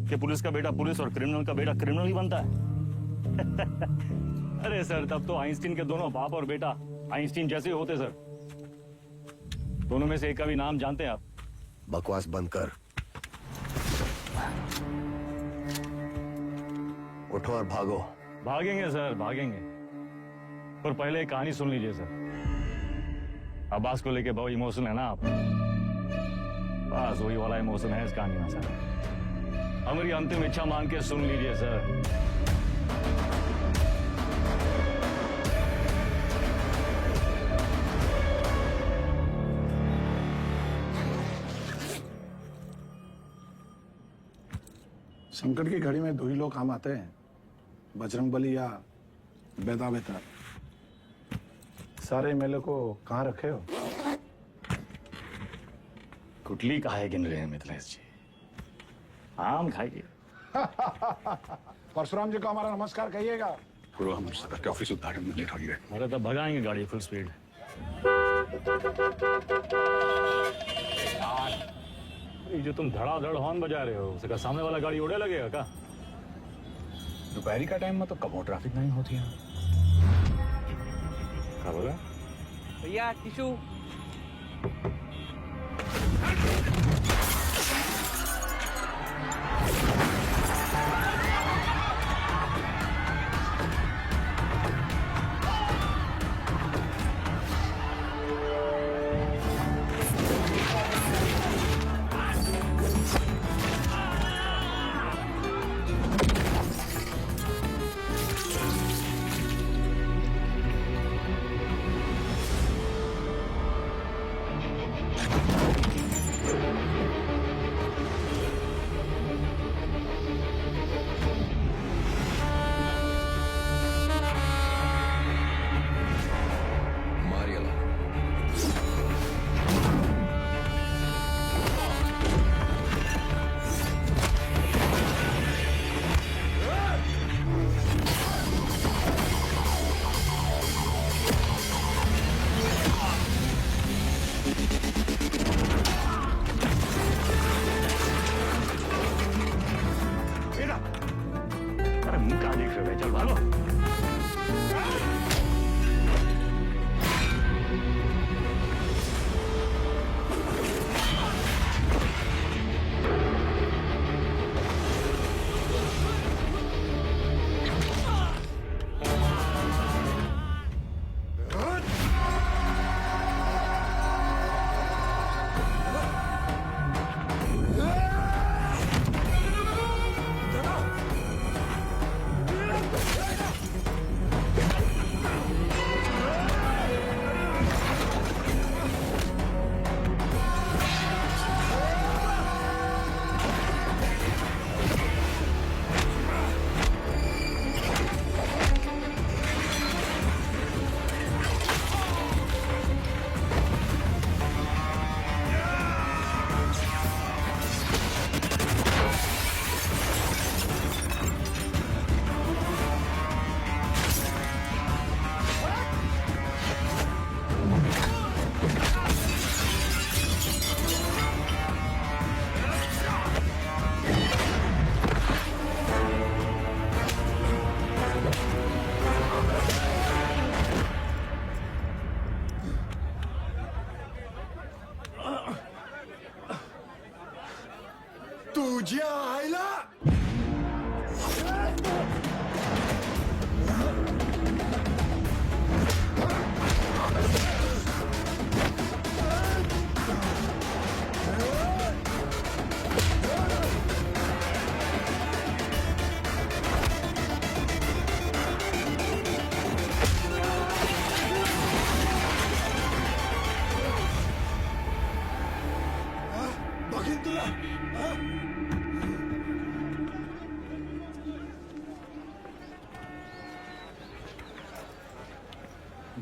कि पुलिस का बेटा पुलिस और क्रिमिनल का बेटा क्रिमिनल ही बनता है? अरे सर, तब तो आइंस्टीन के दोनों बाप और बेटा आइंस्टीन जैसे ही होते सर। दोनों में से एक का भी नाम जानते हैं आप? बकवास बंद कर, उठो और भागो। भागेंगे सर, भागेंगे, पर पहले एक कहानी सुन लीजिए सर। अब्बास को लेके बहुत इमोशन है ना आप? बस वही वाला इमोशन है इस कहानी में सर। हमारी अंतिम इच्छा मान के सुन लीजिए सर। संकट की घड़ी में दो ही लोग काम आते हैं, बजरंगबली या बेदा बेतार। सारे मेले को कहाँ रखे हो? कुटली काहे गिन रहे हैं मिथिलेश जी? आम खाइए। परशुराम जी को हमारा नमस्कार कहिएगा। पूरा हम सदर के ऑफिस उद्घाटन में लेट हो गए। अरे तो भगाएंगे गाड़ी फुल स्पीड। ये जो तुम धड़ाधड़ हॉर्न बजा रहे हो, उसका सामने वाला गाड़ी उड़े लगेगा क्या? दोपहरी का टाइम में तो कम ट्रैफिक नहीं होती है। क्या बोला भैया? टिशू।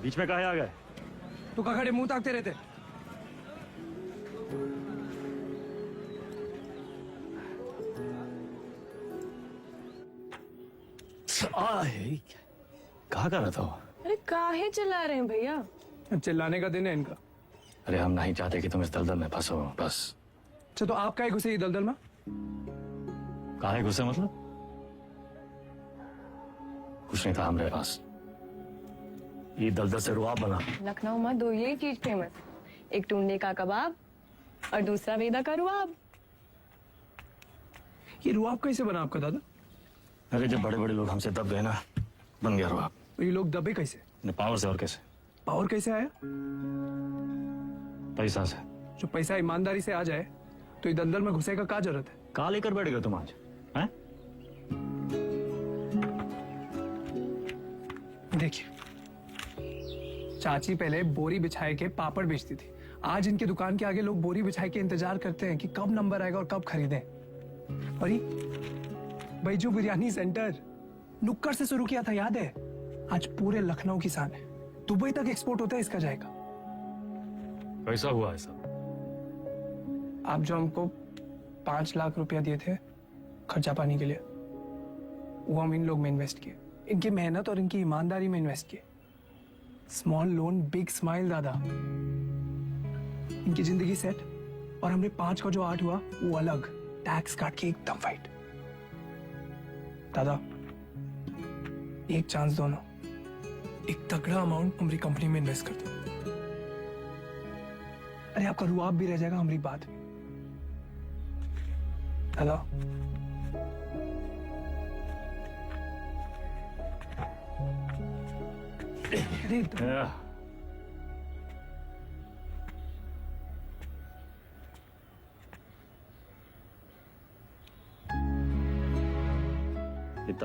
बीच में काहे आ गए? तू का खड़े मुंह ताकते रहते? कहाँ कर रहा था वो? अरे काहे चिल्ला रहे हैं भैया? चिल्लाने का दिन है इनका। अरे हम नहीं चाहते कि तुम इस दलदल में फंसो, बस। अच्छा तो आप काहे घुसे ये दलदल में? काहे गुस्से मतलब? कुछ नहीं था हमारे पास। ये दलदल से रुआब बना। लखनऊ में दो यही चीज फेमस, एक टुंडे का कबाब और दूसरा वेदा का रुआब। ये रुआब कैसे बना आपका दादा? अरे जब बड़े बड़े लोग हमसे दब गए ना, बन गया रुआब। तो ये लोग दबे कैसे? पावर से। और कैसे? पावर कैसे आया? पैसा से। जो पैसा ईमानदारी से आ जाए तो ये दलदल में घुसे का क्या जरूरत है? कहाँ लेकर बैठ गए तुम आज? हैं? देखिए, चाची पहले बोरी बिछाए के पापड़ बेचती थी। आज इनके दुकान के आगे लोग बोरी बिछाए के इंतजार करते हैं कि कब नंबर आएगा और कब खरीदें। और ये बैजू बिरयानी सेंटर नुक्कड़ से शुरू किया था, याद है? आज पूरे लखनऊ की शान है। दुबई तक एक्सपोर्ट होता है इसका जायका। कैसा हुआ है सब? आप जो हमको 5 लाख रुपया दिए थे खर्चा पानी के लिए, वो हम इन लोग में इन्वेस्ट किए। इनकी मेहनत और इनकी ईमानदारी में इन्वेस्ट किए। स्मॉल लोन बिग स्माइल दादा। इनकी जिंदगी सेट और हमने 5 का जो 8 हुआ वो अलग, टैक्स काट के एकदम फाइट। दादा एक चांस दो ना, एक तगड़ा अमाउंट हमारी कंपनी में इन्वेस्ट कर दो। अरे आपका रुआब भी रह जाएगा हमारी बात में। दादा अरे इतना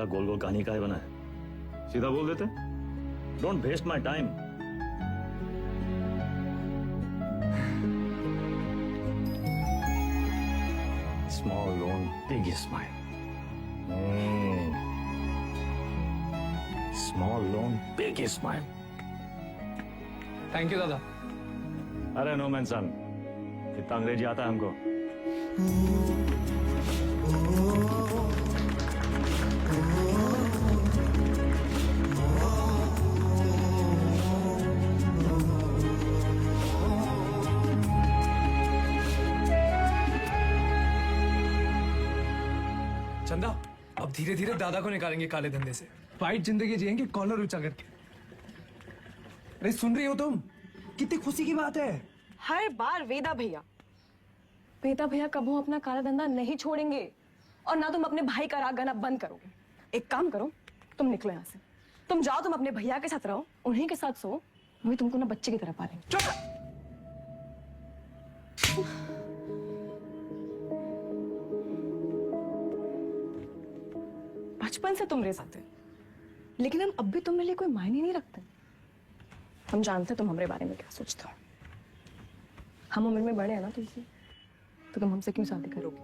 गोल गोल कहानी का है बना है? सीधा बोल देते। Don't waste my time. Small loan big smile. Small loan big smile. Thank you दादा। अरे नो मैन सन, इतना अंग्रेजी आता है हमको। चंदा अब धीरे धीरे दादा को निकालेंगे काले धंधे से। फाइट जिंदगी जिएंगे कॉलर ऊंचा करके। अरे सुन रही हो तुम? कितनी खुशी की बात है। हर बार वेदा भैया कबू अपना काला धंधा नहीं छोड़ेंगे और ना तुम अपने भाई का राग गाना बंद करोगे। एक काम करो, तुम निकलो यहाँ से। तुम जाओ, तुम अपने भैया के साथ रहो, उन्हीं के साथ सो, वही तुमको ना बच्चे की तरह पालेंगे। चुप। बचपन से तुम मेरे साथ है, लेकिन हम अब भी तुम्हारे लिए कोई मायने नहीं रखते। हम जानते तुम हमारे बारे में क्या सोचते हो। हम उम्र में बड़े हैं ना तुमसे, तो तुम हमसे क्यों शादी करोगे?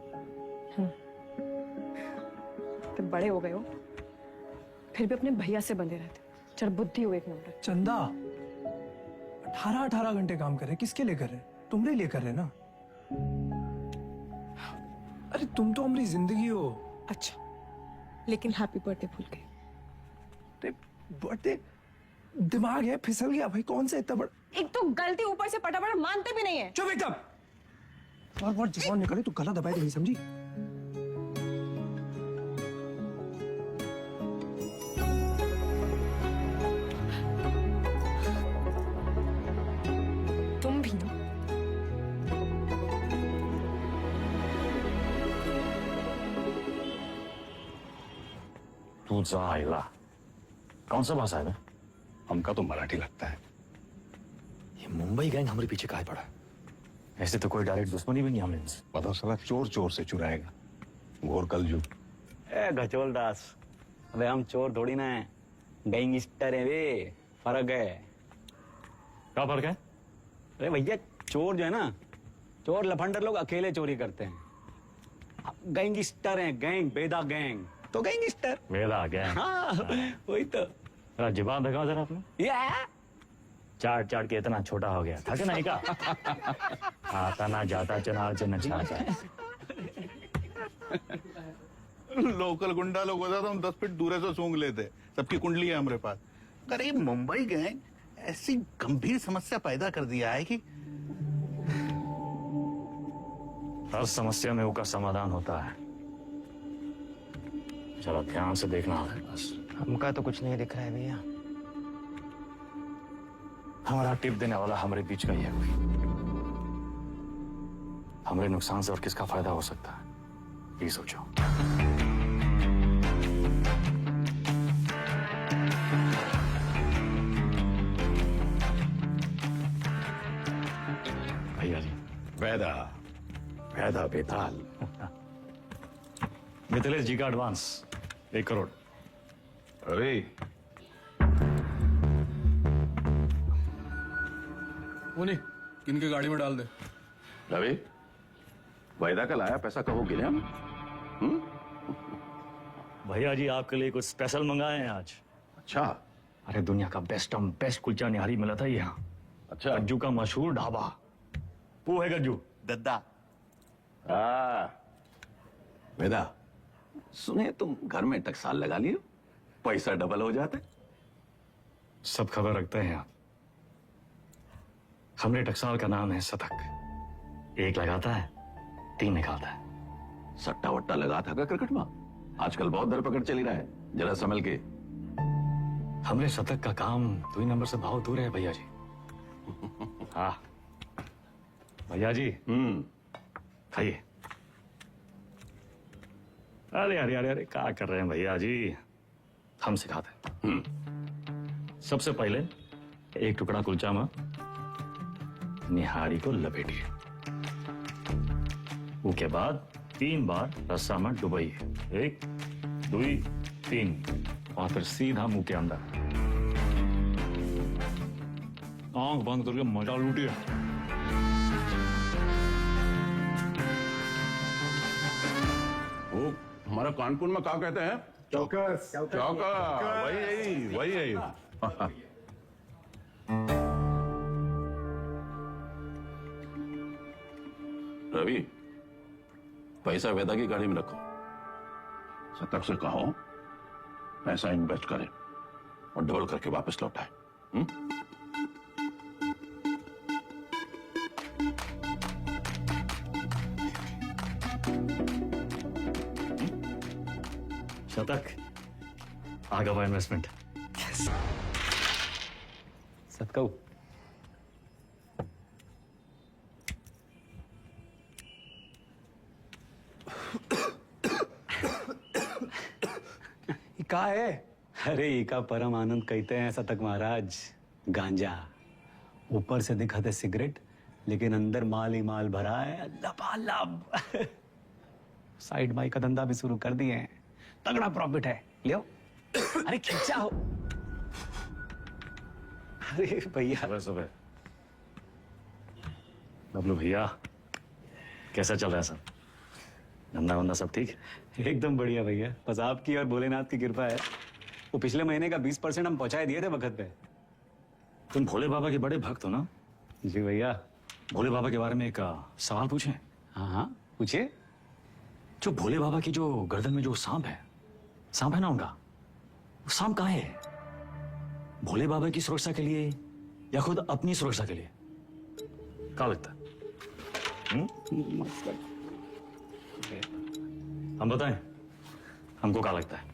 तुम बड़े हो गए हो, फिर भी अपने भैया से बंधे रहते। चढ़ बुद्धि हो एक नंबर। चंदा 18 घंटे काम कर रहे, किसके लिए कर रहे? तुम्हारे लिए कर रहे ना। अरे तुम तो हमारी जिंदगी हो। अच्छा, लेकिन हैप्पी बर्थडे भूल गए। बर्थडे दिमाग है फिसल गया भाई। कौन सा इतना बड़ा? एक तो गलती ऊपर से पटापट मानते भी नहीं है। चुप एकदम। और जवान निकले तो गला दबाए नहीं, समझी? तुम भी ना। तू जा आइला। कौन सा भाषा है बे? हमका तो मराठी लगता है। ये मुंबई गैंग हमारे पीछे काहे पड़ा? ऐसे तो कोई डायरेक्ट दुश्मनी भी नहीं हमें इनसे। पता साला चोर चोर से चुराएगा। घोर कलयुग। ए गचोल दास, अबे हम चोर थोड़ी ना है, गैंगस्टर है वे। फर्क है। क्या फर्क है? अरे भैया चोर जो है ना, चोर लफंडर लोग अकेले चोरी करते हैं। गैंगस्टर हैं, गैंग, बेदा गैंग तो गैंगस्टर। वेदा गैंग। हाँ वही तो। जबान दिखाओ जरा अपने। चाट चाट के इतना छोटा हो गया था कि नहीं का? आता ना जाता चना चना चाहता। लोकल गुंडा लोग होता तो हम 10 फीट दूर से सूंघ लेते। सबकी कुंडली है हमारे पास। अरे मुंबई गए ऐसी गंभीर समस्या पैदा कर दिया है कि हर समस्या में उसका समाधान होता है। जरा ध्यान से देखना है बस। हमका तो कुछ नहीं दिख रहा है भैया। हमारा टिप देने वाला हमारे बीच का ही है कोई। हमारे नुकसान से और किसका फायदा हो सकता है, ये सोचो। भैया जी, वैदा वैदा बेताल। मिथिलेश जी का एडवांस 1 करोड़। अरे उन्हीं किनके गाड़ी में डाल दे। रवि, वायदा का लाया पैसा कहो गिले हम? भैया जी आपके लिए कुछ स्पेशल मंगाए हैं आज। अच्छा। अरे दुनिया का बेस्ट कुलचा निहारी मिला था यहाँ। अच्छा। गज्जू का मशहूर ढाबा। वो है गज्जू दद्दा। वेदा, सुने तुम घर में टकसाल लगा लिए, पैसा डबल हो जाता है। सब खबर रखते हैं आप। हमने टकसाल का नाम है शतक। 1 लगाता है 3 निकालता है। सट्टा वट्टा लगा था का क्रिकेट में? आजकल बहुत धरपकड़ चली रहा है, जरा संभल के। हमने शतक का काम 2 नंबर से बहुत दूर है भैया जी। हाँ भैया जी, खाइए। अरे अरे अरे अरे क्या कर रहे हैं भैया जी, हम सिखाते हैं। सबसे पहले 1 टुकड़ा कुलचा में निहारी को लपेटिए। उसके बाद 3 बार रस्सा में डुबाइए। 1 2 3 और फिर सीधा मुंह के अंदर। आंख बंद करके मजा लूटिए। वो हमारा कानपुर में क्या कहते हैं? चौकस। चौका। वही यही। रवि, पैसा वेदा की गाड़ी में रखो। शतक से कहो पैसा इन्वेस्ट करे और डबल करके वापस लौटाए। शतक आगे हुआ इन्वेस्टमेंट। सतकाऊ का है? अरे इका परम आनंद कहते हैं शतक महाराज। गांजा ऊपर से दिखाते सिगरेट, लेकिन अंदर माल ही माल भरा है लबालब। साइड बाई का धंधा भी शुरू कर दिए हैं, तगड़ा प्रॉफिट है। लियो। अरे खींचा हो। अरे भैया सुबह बबलू भैया, कैसा चल रहा है सब? धंधा वंधा सब ठीक? एकदम बढ़िया भैया, बस आपकी और भोलेनाथ की कृपा है। वो पिछले महीने का 20% हम पहुंचाए दिए थे वक्त पे। तुम भोले बाबा के बड़े भक्त हो ना? जी भैया। भोले बाबा के बारे में एक सवाल पूछें? हाँ हाँ पूछिए। जो भोले बाबा की जो गर्दन में जो सांप है ना उनका, वो सांप कहाँ है? भोले बाबा की सुरक्षा के लिए या खुद अपनी सुरक्षा के लिए? क्या लगता है? हम बताएं हमको क्या लगता है?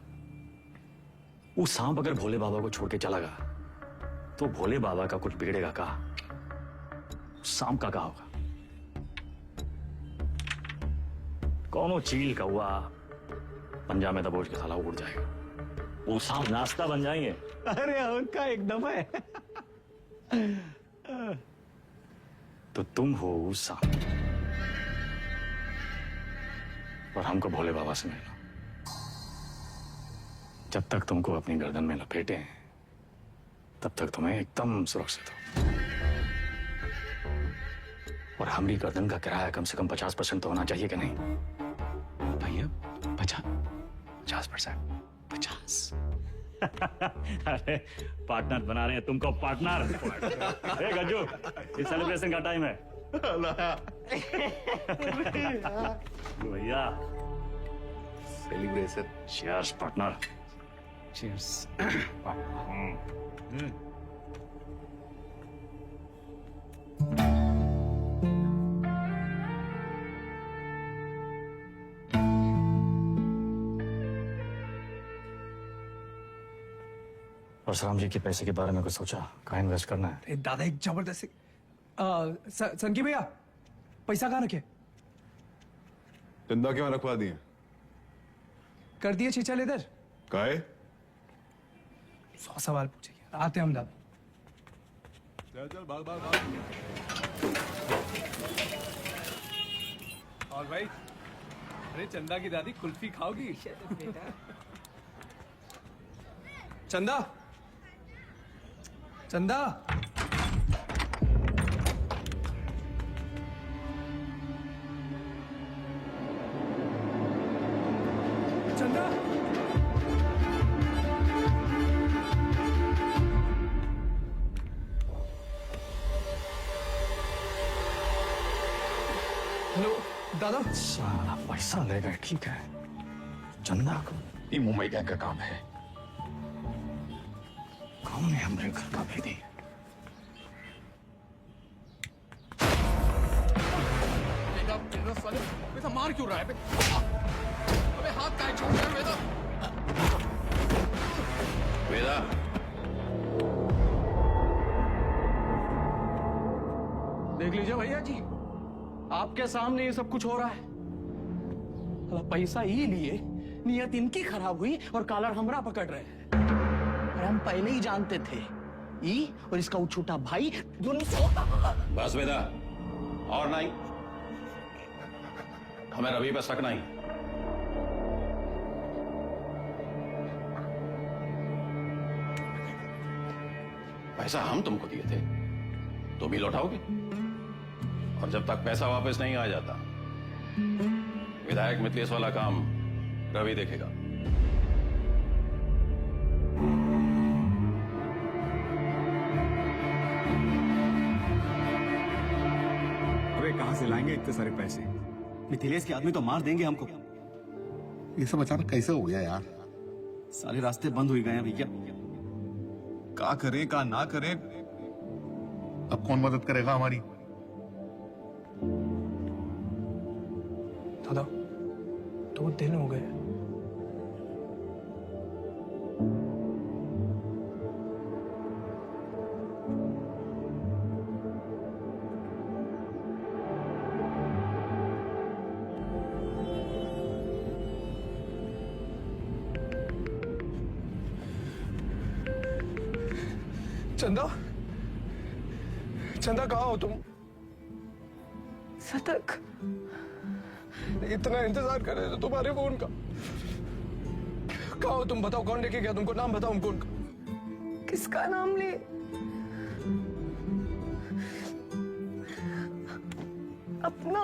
वो सांप अगर भोले बाबा को छोड़ के चला गया तो भोले बाबा का कुछ बिगड़ेगा का? सांप का क्या होगा? कौनो चील का हुआ पंजा में दबोच के साला उड़ जाएगा। वो सांप नाश्ता बन जाएंगे। अरे उनका एकदम है। तो तुम हो उस सांप और हमको भोले बाबा से मिलना। जब तक तुमको अपनी गर्दन में लपेटे हैं तब तक तुम्हें एकदम सुरक्षित हो। और हमारी गर्दन का किराया कम से कम 50% तो होना चाहिए कि नहीं भैया? 50%? 50? अरे पार्टनर बना रहे हैं तुमको पार्टनर। ए गज्जू, ये सेलिब्रेशन का टाइम है। भैया celebration. Cheers partner. Cheers. Parshuram ji के पैसे के बारे में कुछ सोचा? कहाँ इन्वेस्ट करना है? अरे दादा एक जबरदस्त संकी भैया पैसा कहाँ रखे? धंधा क्यों रखवा दिए? कर दिए छिछल इधर। काहे? 100 सवाल पूछेंगे। आते हम दादा। चल भाग भाग भाग। और भाई, अरे चंदा की दादी कुल्फी खाओगी? चंदा, चंदा, चंदा, हेलो दादा। सारा पैसा ले गए, ठीक है। चंदा को ये मुंबई गैंग का काम है। कौन है हमरे घर का भेदी? बेटा मार क्यों रहा है? अबे हाथ काय छोड़ रहा है वेदा? वेदा, देख लीजिए भैया जी, आपके सामने ये सब कुछ हो रहा है। पैसा ये लिए, नियत इनकी खराब हुई और कॉलर हमरा पकड़ रहे हैं। अरे हम पहले ही जानते थे, ई और इसका वो छोटा भाई दोनों। बस वेदा, और नहीं, हमें रवि पर शक नहीं। पैसा हम तुमको दिए थे, तुम ही लौटाओगे। और जब तक पैसा वापस नहीं आ जाता, विधायक मिथिलेश वाला काम रवि देखेगा। अबे कहां से लाएंगे इतने सारे पैसे? मिथिलेश के आदमी तो मार देंगे हमको। ये सब अचानक कैसे हो गया यार? सारे रास्ते बंद हो गए हैं भैया। का करें का ना करें? अब कौन मदद करेगा हमारी? दादा 2 दिन हो गए। चंदा, चंदा कहाँ हो तुम? सतक, इतना इंतजार कर रहे थे तुम्हारे फोन का। कहाँ हो तुम? बताओ कौन लेके गया तुमको? नाम बताओ हमको उनका। किसका नाम ले? अपना।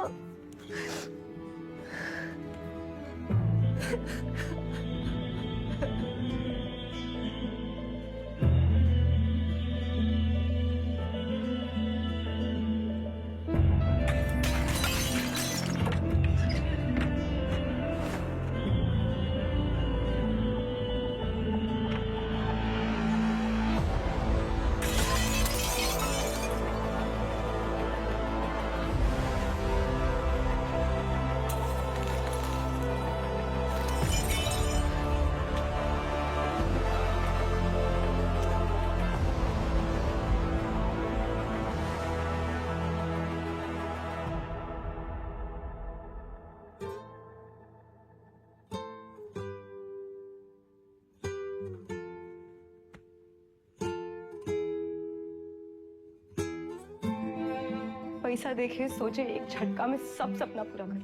पैसा देखे सोचे एक झटका में सब सपना पूरा कर ले,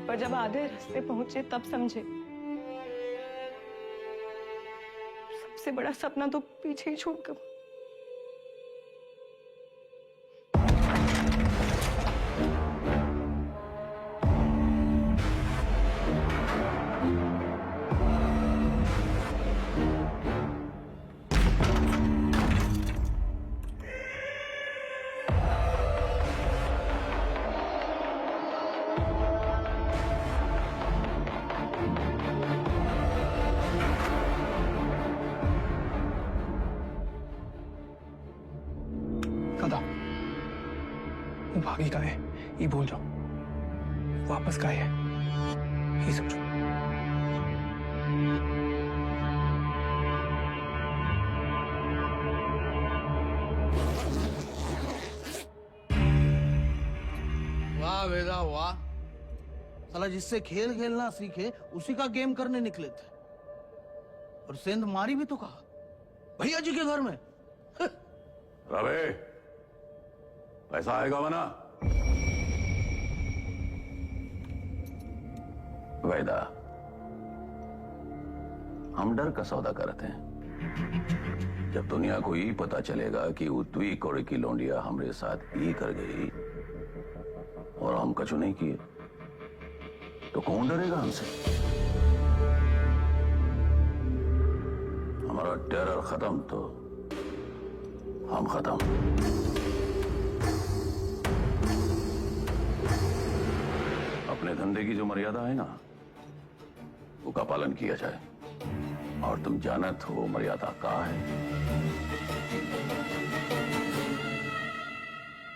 पर जब आधे रास्ते पहुंचे तब समझे सबसे बड़ा सपना तो पीछे ही छूट गया। भागी का है ये भूल जाओ, वापस का है ये समझो। वाह वेदा वाह, साला जिससे खेल खेलना सीखे उसी का गेम करने निकले थे, और सेंध मारी भी तो कहा भैया जी के घर में। रवे, पैसा आएगा वना? वैदा, हम डर का सौदा करते हैं। जब दुनिया को ये पता चलेगा कि उतवी कोड़े की लौंडिया हमारे साथ ये कर गई और हम कछु नहीं किए, तो कौन डरेगा हमसे? हमारा टेरर खत्म तो हम खत्म। अपने धंधे की जो मर्यादा है ना, वो का पालन किया जाए, और तुम जानत हो मर्यादा का है।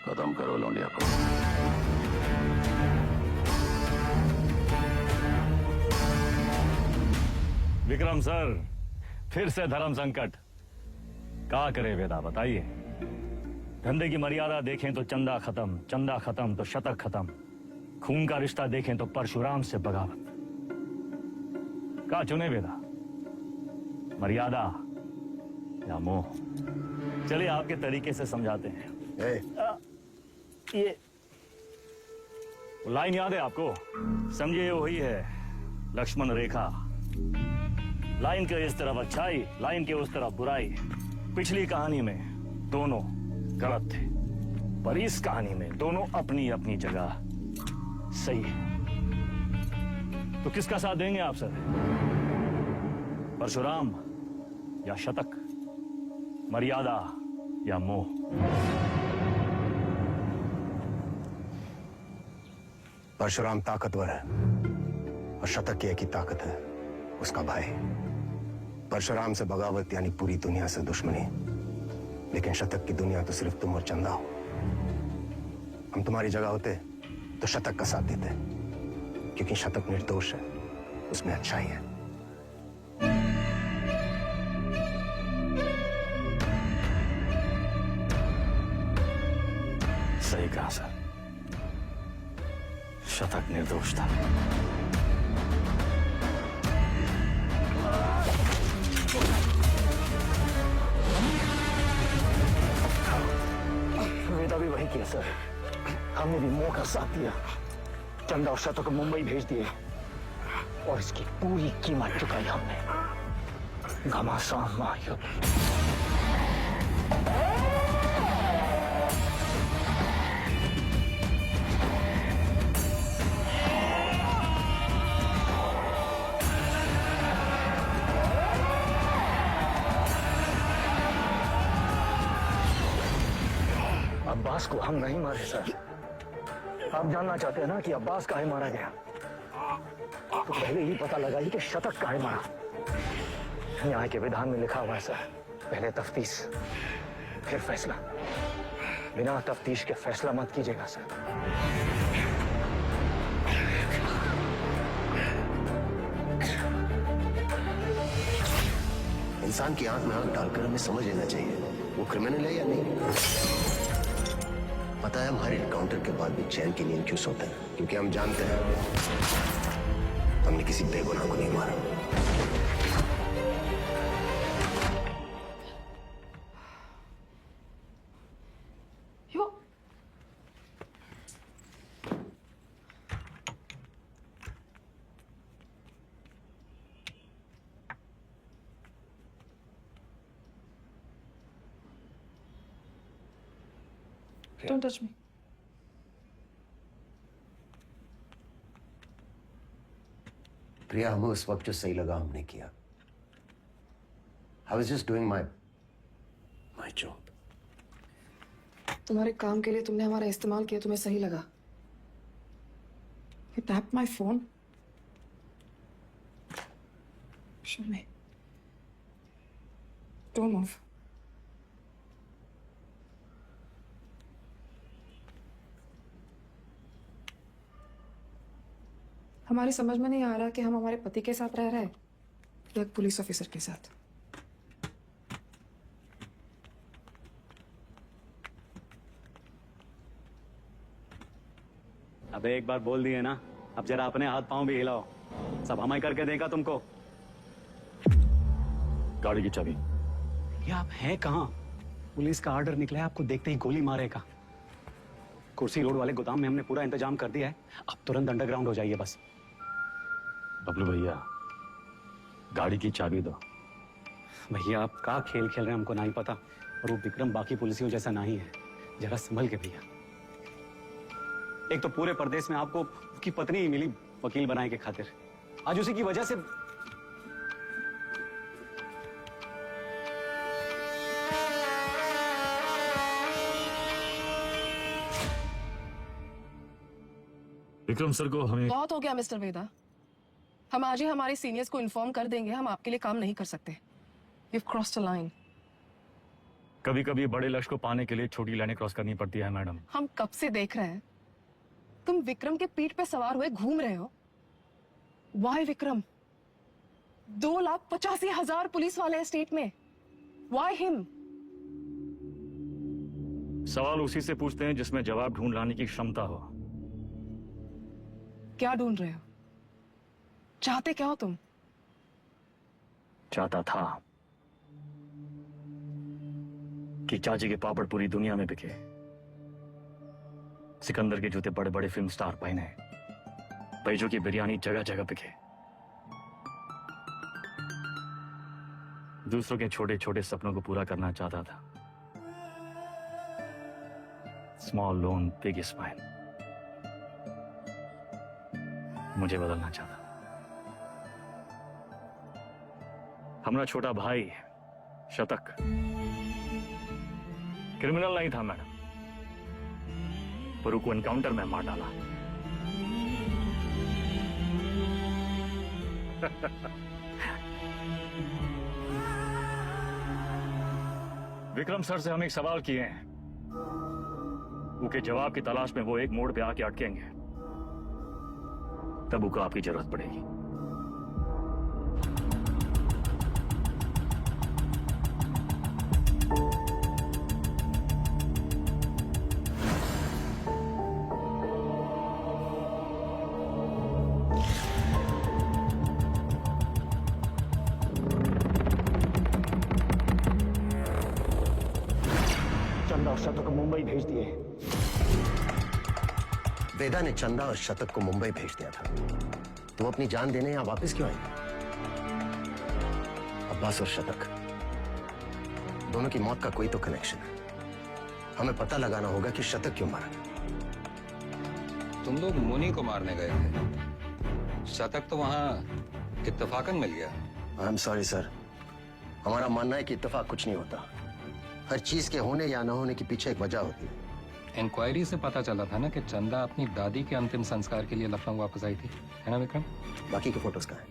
खत्म करो लौंडिया को। विक्रम सर, फिर से धर्म संकट। क्या करे वेदा, बताइए। धंधे की मर्यादा देखें तो चंदा खत्म, चंदा खत्म तो शतक खत्म, खून का रिश्ता देखें तो परशुराम से बगावत। क्या चुने वेदा, मर्यादा या मोह? चलिए आपके तरीके से समझाते हैं। ये लाइन याद है आपको? समझिए वही है लक्ष्मण रेखा। लाइन के इस तरफ अच्छाई, लाइन के उस तरफ बुराई। पिछली कहानी में दोनों गलत थे, पर इस कहानी में दोनों अपनी अपनी जगह सही है। तो किसका साथ देंगे आप सर? परशुराम या शतक, मर्यादा या मोह? परशुराम ताकतवर है और शतक की एक ही ताकत है, उसका भाई। परशुराम से बगावत यानी पूरी दुनिया से दुश्मनी, लेकिन शतक की दुनिया तो सिर्फ तुम और चंदा हो। हम तुम्हारी जगह होते तो शतक का साथ देते, क्योंकि शतक निर्दोष है, उसमें अच्छाई है। सही कहा सर, शतक निर्दोष था। वेदा भी वही किया सर, हमने भी मोह का साथ दिया, चंदा और शतक को मुंबई भेज दिए, और इसकी पूरी कीमत चुकाई हमने। घमासान महायुद्ध। अब्बास को हम नहीं मारे सर। आप जानना चाहते हैं ना कि अब्बास काहे मारा गया? तो पहले ही पता लगाइए कि शतक काहे मारा। न्याय के विधान में लिखा हुआ है सर, पहले तफ्तीश फिर फैसला। बिना तफ्तीश के फैसला मत कीजिएगा सर। इंसान की आंख में आंख डालकर हमें समझ लेना चाहिए वो क्रिमिनल है या नहीं। पता है हमारे एनकाउंटर के बाद भी चैन की नींद क्यों सोते हैं? क्योंकि हम जानते हैं हमने किसी बेगुनाह को नहीं मारा। Don't touch me. प्रिया, हमें उस वक्त जो सही लगा हमने किया। I was just doing my job. तुम्हारे काम के लिए तुमने हमारा इस्तेमाल किया, तुम्हें सही लगा? You tapped my phone. Show me. Don't move. हमारी समझ में नहीं आ रहा कि हम हमारे पति के साथ रह रहे हैं या एक पुलिस ऑफिसर के साथ। अबे एक बार बोल दिए ना, अब जरा अपने हाथ पांव भी हिलाओ। सब हमें करके देगा तुमको। गाड़ी की चाबी। ये आप हैं कहाँ? पुलिस का ऑर्डर निकला है, आपको देखते ही गोली मारेगा। कुर्सी रोड वाले गोदाम में हमने पूरा इंतजाम कर दिया है, अब तुरंत अंडरग्राउंड हो जाइए बस। बबलू भैया, गाड़ी की चाबी दो। भैया आप का खेल खेल रहे हैं हमको नहीं पता, और वो विक्रम बाकी पुलिसियों जैसा नहीं है। जरा संभल के भैया। एक तो पूरे प्रदेश में आपको उसकी पत्नी ही मिली वकील बनाने के खातिर, आज उसी की वजह से। विक्रम सर को हमें बहुत हो गया मिस्टर वेदा, हम आज ही हमारे सीनियर्स को इन्फॉर्म कर देंगे, हम आपके लिए काम नहीं कर सकते। You've crossed a line. कभी कभी बड़े लक्ष्य को पाने के लिए छोटी लाइनें क्रॉस करनी पड़ती है मैडम। हम कब से देख रहे हैं, तुम विक्रम के पीठ पे सवार हुए घूम रहे हो। Why विक्रम? 2,85,000 पुलिस वाले हैं स्टेट में। Why him? सवाल उसी से पूछते हैं जिसमें जवाब ढूंढ लाने की क्षमता हो। क्या ढूंढ रहे हो? चाहते क्या हो तुम? चाहता था कि चाची के पापड़ पूरी दुनिया में बिके, सिकंदर के जूते बड़े बड़े फिल्म स्टार पहने, बैजू की बिरयानी जगह जगह बिके, दूसरों के छोटे छोटे सपनों को पूरा करना चाहता था। Small loan big smile. मुझे बदलना चाहता। हमारा छोटा भाई शतक क्रिमिनल नहीं था मैडम, पर उसको एनकाउंटर में मार डाला। विक्रम सर से हम एक सवाल किए हैं, उनके जवाब की तलाश में वो एक मोड़ पे आके अटकेंगे, तब उनको आपकी जरूरत पड़ेगी। चंदा और शतक को मुंबई भेज दिए। वेदा ने चंदा और शतक को मुंबई भेज दिया था, तो अपनी जान देने यहां वापस क्यों आएंगे? अब्बास और शतक दोनों की मौत का कोई तो कनेक्शन है। हमें पता लगाना होगा कि शतक क्यों मारा। तुम लोग मुनि को मारने गए थे, शतक तो वहां इत्तेफाकन मिल गया। आई एम सॉरी सर, हमारा मानना है कि इत्तेफाक कुछ नहीं होता। हर चीज के होने या न होने के पीछे एक वजह होती है। इंक्वायरी से पता चला था ना कि चंदा अपनी दादी के अंतिम संस्कार के लिए लखनऊ वापस आई थी, है ना विक्रम? बाकी के फोटोज कहाँ हैं?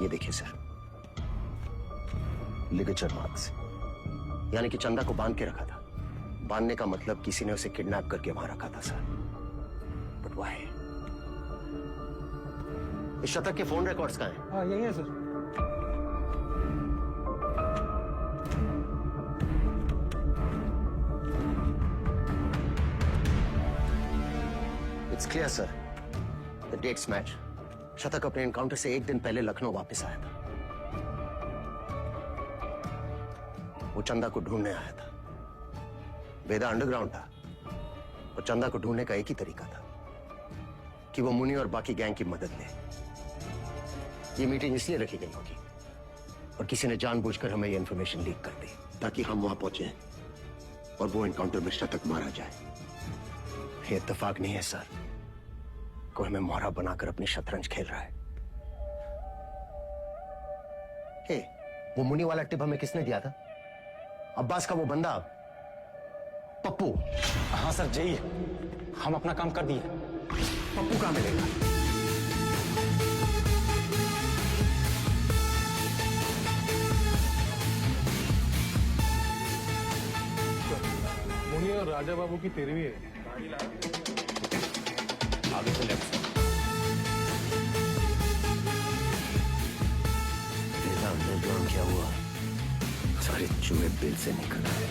ये देखिए सर, लिगेचर मार्क्स, यानी कि चंदा को बांध के रखा था। बांधने का मतलब किसी ने उसे किडनैप करके वहां रखा था सर। But why? इस शतक के फोन रिकॉर्ड्स कहाँ हैं? हाँ यही है sir. It's clear, sir. The dates match. शतक अपने एनकाउंटर से एक दिन पहले लखनऊ वापस आया था। वो चंदा को ढूंढने आया था। वेदा अंडरग्राउंड था और चंदा को ढूंढने का एक ही तरीका था कि वो मुनि और बाकी गैंग की मदद ले। ये मीटिंग इसलिए रखी गई होगी और किसी ने जानबूझकर हमें ये इंफॉर्मेशन लीक कर दी ताकि हम वहां पहुंचे और वो एनकाउंटर में शतक मारा जाए। ये इत्तेफाक नहीं है सर, कोई हमें मोहरा बनाकर अपनी शतरंज खेल रहा है। हे, वो मुनि वाला टिप हमें किसने दिया था? अब्बास का वो बंदा पप्पू। हाँ सर जी, हम अपना काम कर दिए। पप्पू कहाँ मिलेगा? और राजा बाबू की 13वीं है। आगे से लेफ्ट। वेदा अंडरग्राउंड क्या हुआ? सारे चूहे बिल से निकल आए।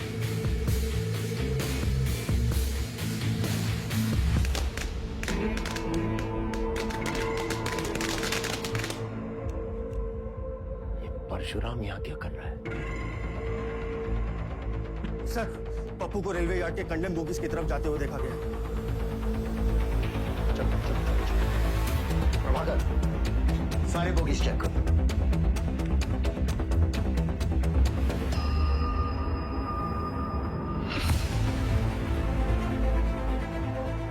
ये परशुराम यहाँ क्या कर रहा है? सर, पप्पू को रेलवे यार्ड के कंडेम बोगीज की तरफ जाते हुए देखा गया। प्रभाकर, सारे बोगीज चेक करो।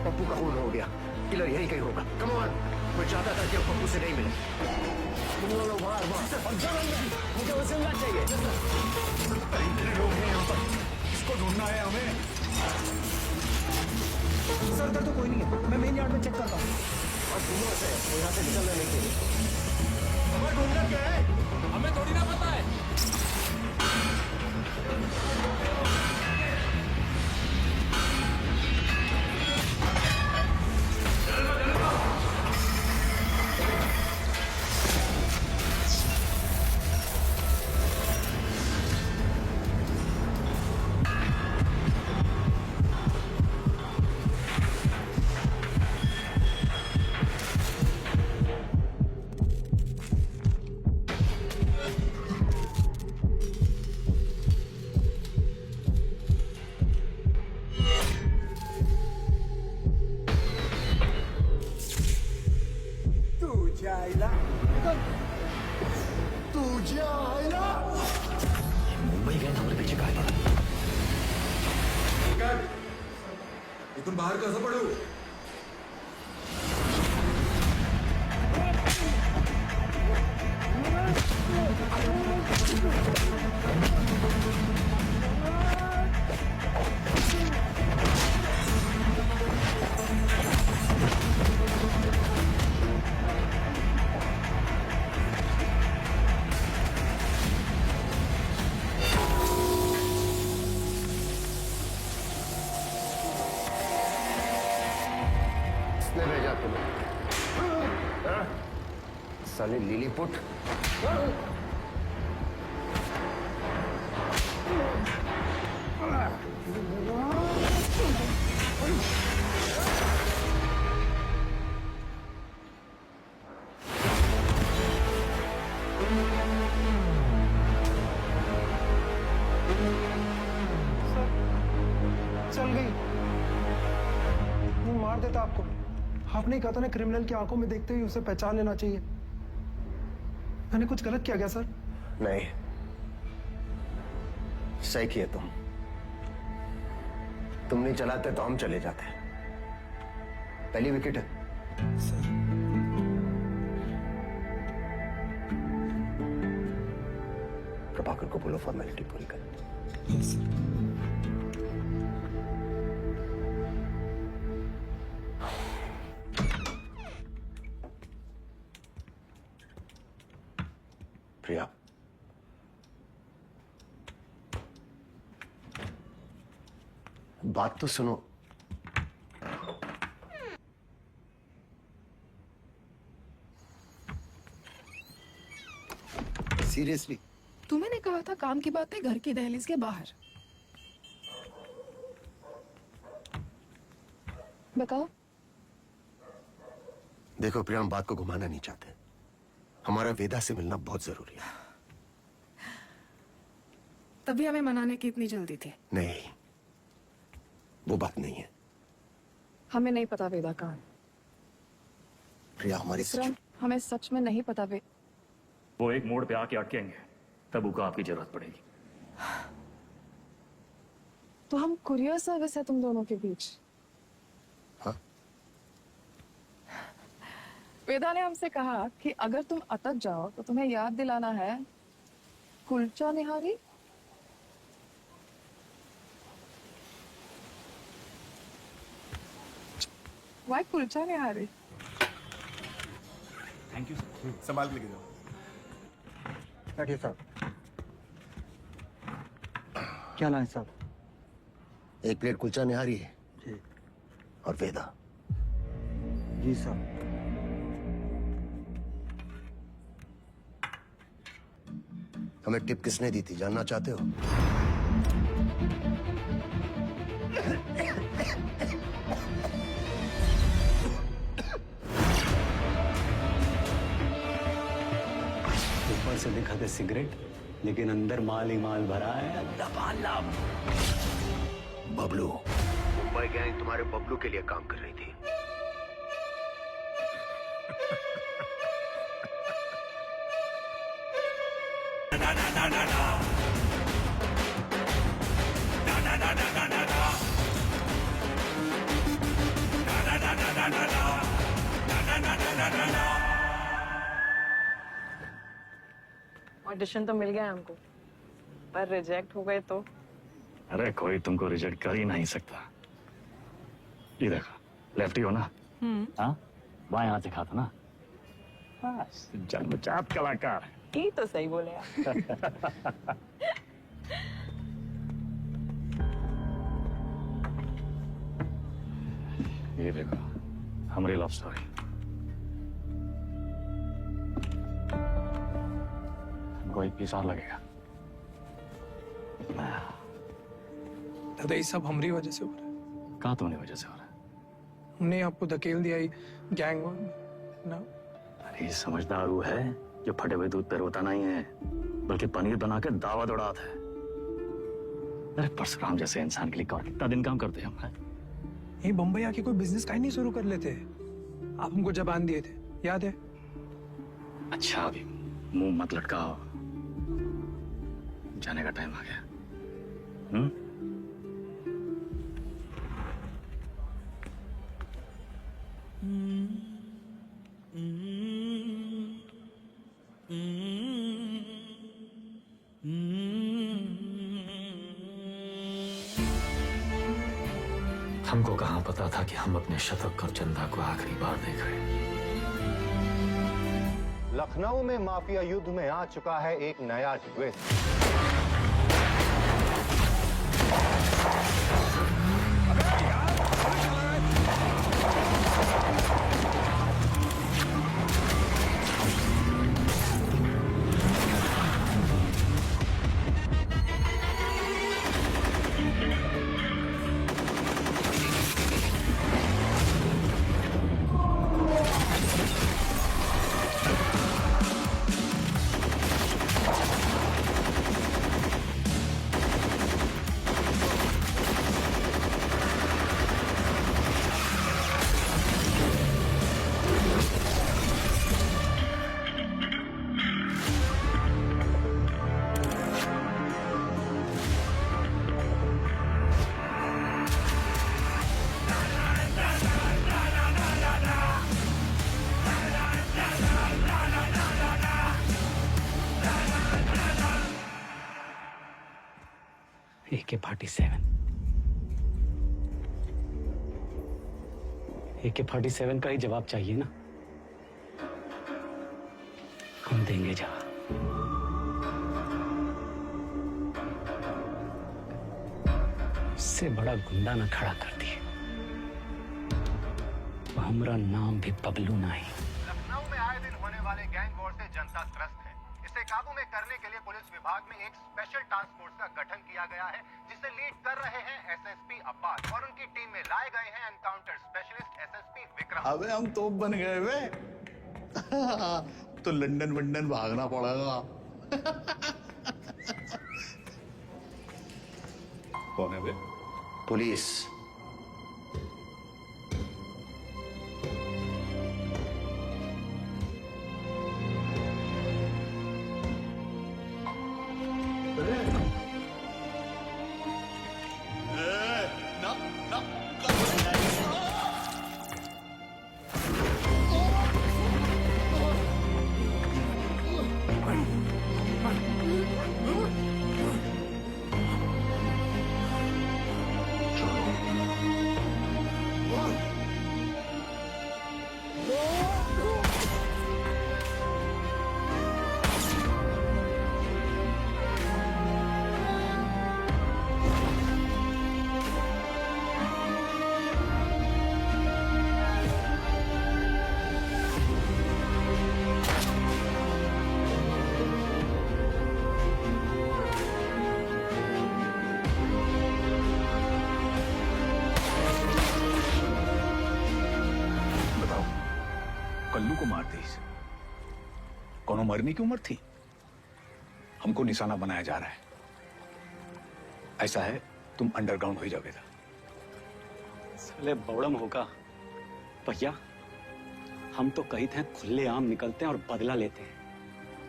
पप्पू का खून हो गया। किलर यही कहीं होगा। कम ऑन, मैं चाहता था कि अब पप्पू से नहीं मिले। तुम लोग बाहर मुझे उसे मिलना चाहिए। इतने लोग हैं यहाँ पर, इसको ढूंढना है हमें। सर इधर तो कोई नहीं है, मैं मेन यार्ड में चेक करता हूँ। और दोनों से यहाँ से निकलना नहीं चाहिए। हमें ढूंढना क्या है? हमें थोड़ी ना पता है। मुंबई गए हमारे पीछे कहा गया। इथून बाहर कसं पडू? किसने भेजा तुम्हें? हाँ? साले लिलीपुट। चल गई। वो मार देता आपको। आपने कहा था ना क्रिमिनल की आंखों में देखते ही उसे पहचान लेना चाहिए। मैंने कुछ गलत किया क्या सर? नहीं, सही किए तुम नहीं चलाते तो हम चले जाते। पहली विकेट है। प्रभाकर को बोलो फॉर्मेलिटी पूरी कर। प्रिया, बात तो सुनो। सीरियसली? तुम्हें कहा था काम की बातें घर की दहलीज के बाहर। बताओ। देखो प्रिया, हम बात को घुमाना नहीं चाहते। हमारा वेदा से मिलना बहुत जरूरी है। तभी हमें मनाने की इतनी जल्दी थी। नहीं, वो बात नहीं है। हमें नहीं पता वेदा कहाँ है। प्रिया, हमारी हमें सच में नहीं पता वो एक मोड़ पे आके अटकेंगे, तब उका आपकी जरूरत पड़ेगी। तो हम कुरियर सर्विस है तुम दोनों के बीच। हाँ? वेदा ने हमसे कहा कि अगर तुम अटक जाओ तो तुम्हें याद दिलाना है kulcha nihari. Why kulcha nihari? Thank you. संभाल के लेके जाओ। बैठिए साहब। क्या लाए साहब? 1 प्लेट कुलचा निहारी है जी। और वेदा। जी साहब। हमें टिप किसने दी थी, जानना चाहते हो? ऊपर से दिखा दे सिगरेट, लेकिन अंदर माल ही माल भरा है। लबालब। बबलू, मुंबई गैंग तुम्हारे बबलू के लिए काम कर रही थी। ऑडिशन तो मिल गया हमको, पर रिजेक्ट हो गए तो? अरे कोई तुमको रिजेक्ट कर ही नहीं सकता। ये देखो, लेफ्टी हो ना? हाँ, बाएं हाथ दिखा था ना? बस जन्मजात कलाकार। ये तो सही बोले आप। ये देखो, हमारी लव स्टोरी। हमको 1 पीस और लगेगा। दादा ये सब हमारी वजह से हो रहा है। कहाँ तुम्हारी वजह से हो रहा है? हमने आपको धकेल दिया ही गैंग ना। अरे समझदार वो है जो फटे हुए दूध पे रोता नहीं है, बल्कि पनीर बना के दावा दौड़ाता है। अरे परशुराम जैसे इंसान के लिए कौन कितना दिन काम करते हैं हम? यही बम्बई आके कोई बिजनेस का ही नहीं शुरू कर लेते। आप हमको जबान दिए थे, याद है? अच्छा अभी मुंह मत लटकाओ, जाने का टाइम आ गया। हमको कहाँ पता था कि हम अपने शतक और चंदा को आखिरी बार देख रहे हैं। लखनऊ में माफिया युद्ध में आ चुका है एक नया ट्विस्ट। AK-47 AK-47 का ही जवाब चाहिए ना? हम देंगे जवाब। इससे बड़ा गुंडा ना खड़ा कर दिए। हमारा नाम भी बबलू नहीं। लखनऊ में आए दिन होने वाले गैंग वॉर से जनता त्रस्त है। इसे काबू में करने के लिए पुलिस विभाग में एक स्पेशल टास्क फोर्स का गठन किया गया है, जिसे लीड कर रहे हैं एसएसपी अब्बास और उनकी टीम में लाए गए हैं एनकाउंटर स्पेशलिस्ट एसएसपी विक्रम। अबे हम तोप बन गए वे। तो लंदन वंदन भागना पड़ेगा। कौन है वे? पुलिस। चलो बल्लू को मार दी। कोनो मरने की उम्र थी, हमको निशाना बनाया जा रहा है। ऐसा है, तुम अंडरग्राउंड हो जाओगे। साले बौड़म होगा भैया, हम तो कही थे खुले आम निकलते हैं और बदला लेते हैं।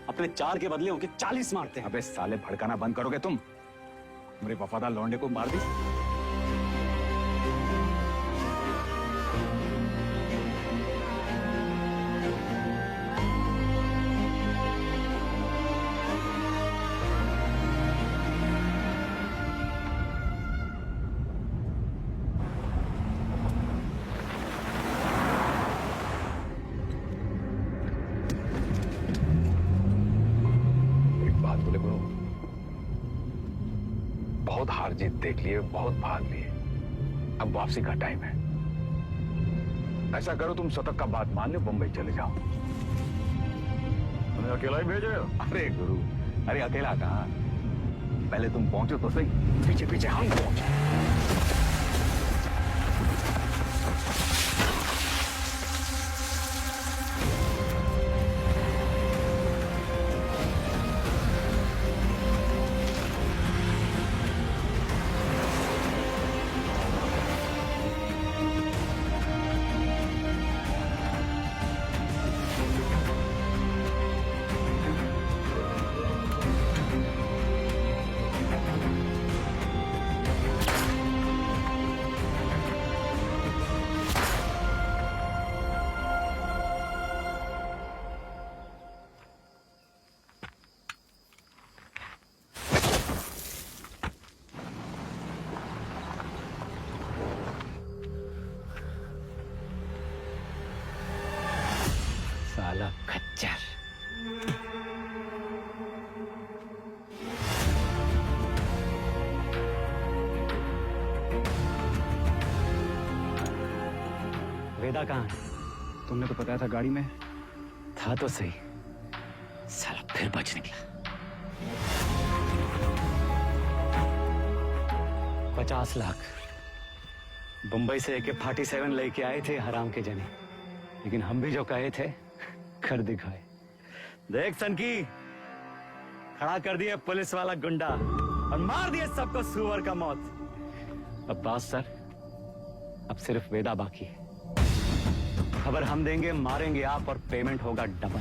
अपने 4 के बदले उनके 40 मारते हैं। अबे साले, भड़काना बंद करोगे तुम? मेरे वफादार लौंडे को मार दी। बहुत हार जीत देख लिए, बहुत भाग लिए, अब वापसी का टाइम है। ऐसा करो, तुम शतक का बात मान लो, बंबई चले जाओ। तुम्हें अकेला ही भेजे? अरे गुरु, अरे अकेला कहाँ, पहले तुम पहुंचो तो सही। पीछे पीछे हम पहुंचे। साला खच्चर। वेदा कहाँ है? तुमने तो बताया था गाड़ी में था तो सही, साला फिर बच निकला। 50 लाख मुंबई से AK-47 लेके आए थे हराम के जने, लेकिन हम भी जो कहे थे कर दिखाए। देख सनकी, खड़ा कर दिया पुलिस वाला गुंडा और मार दिए सबको सुअर का मौत। अब्बास सर, अब सिर्फ वेदा बाकी है। खबर हम देंगे, मारेंगे आप और पेमेंट होगा डबल।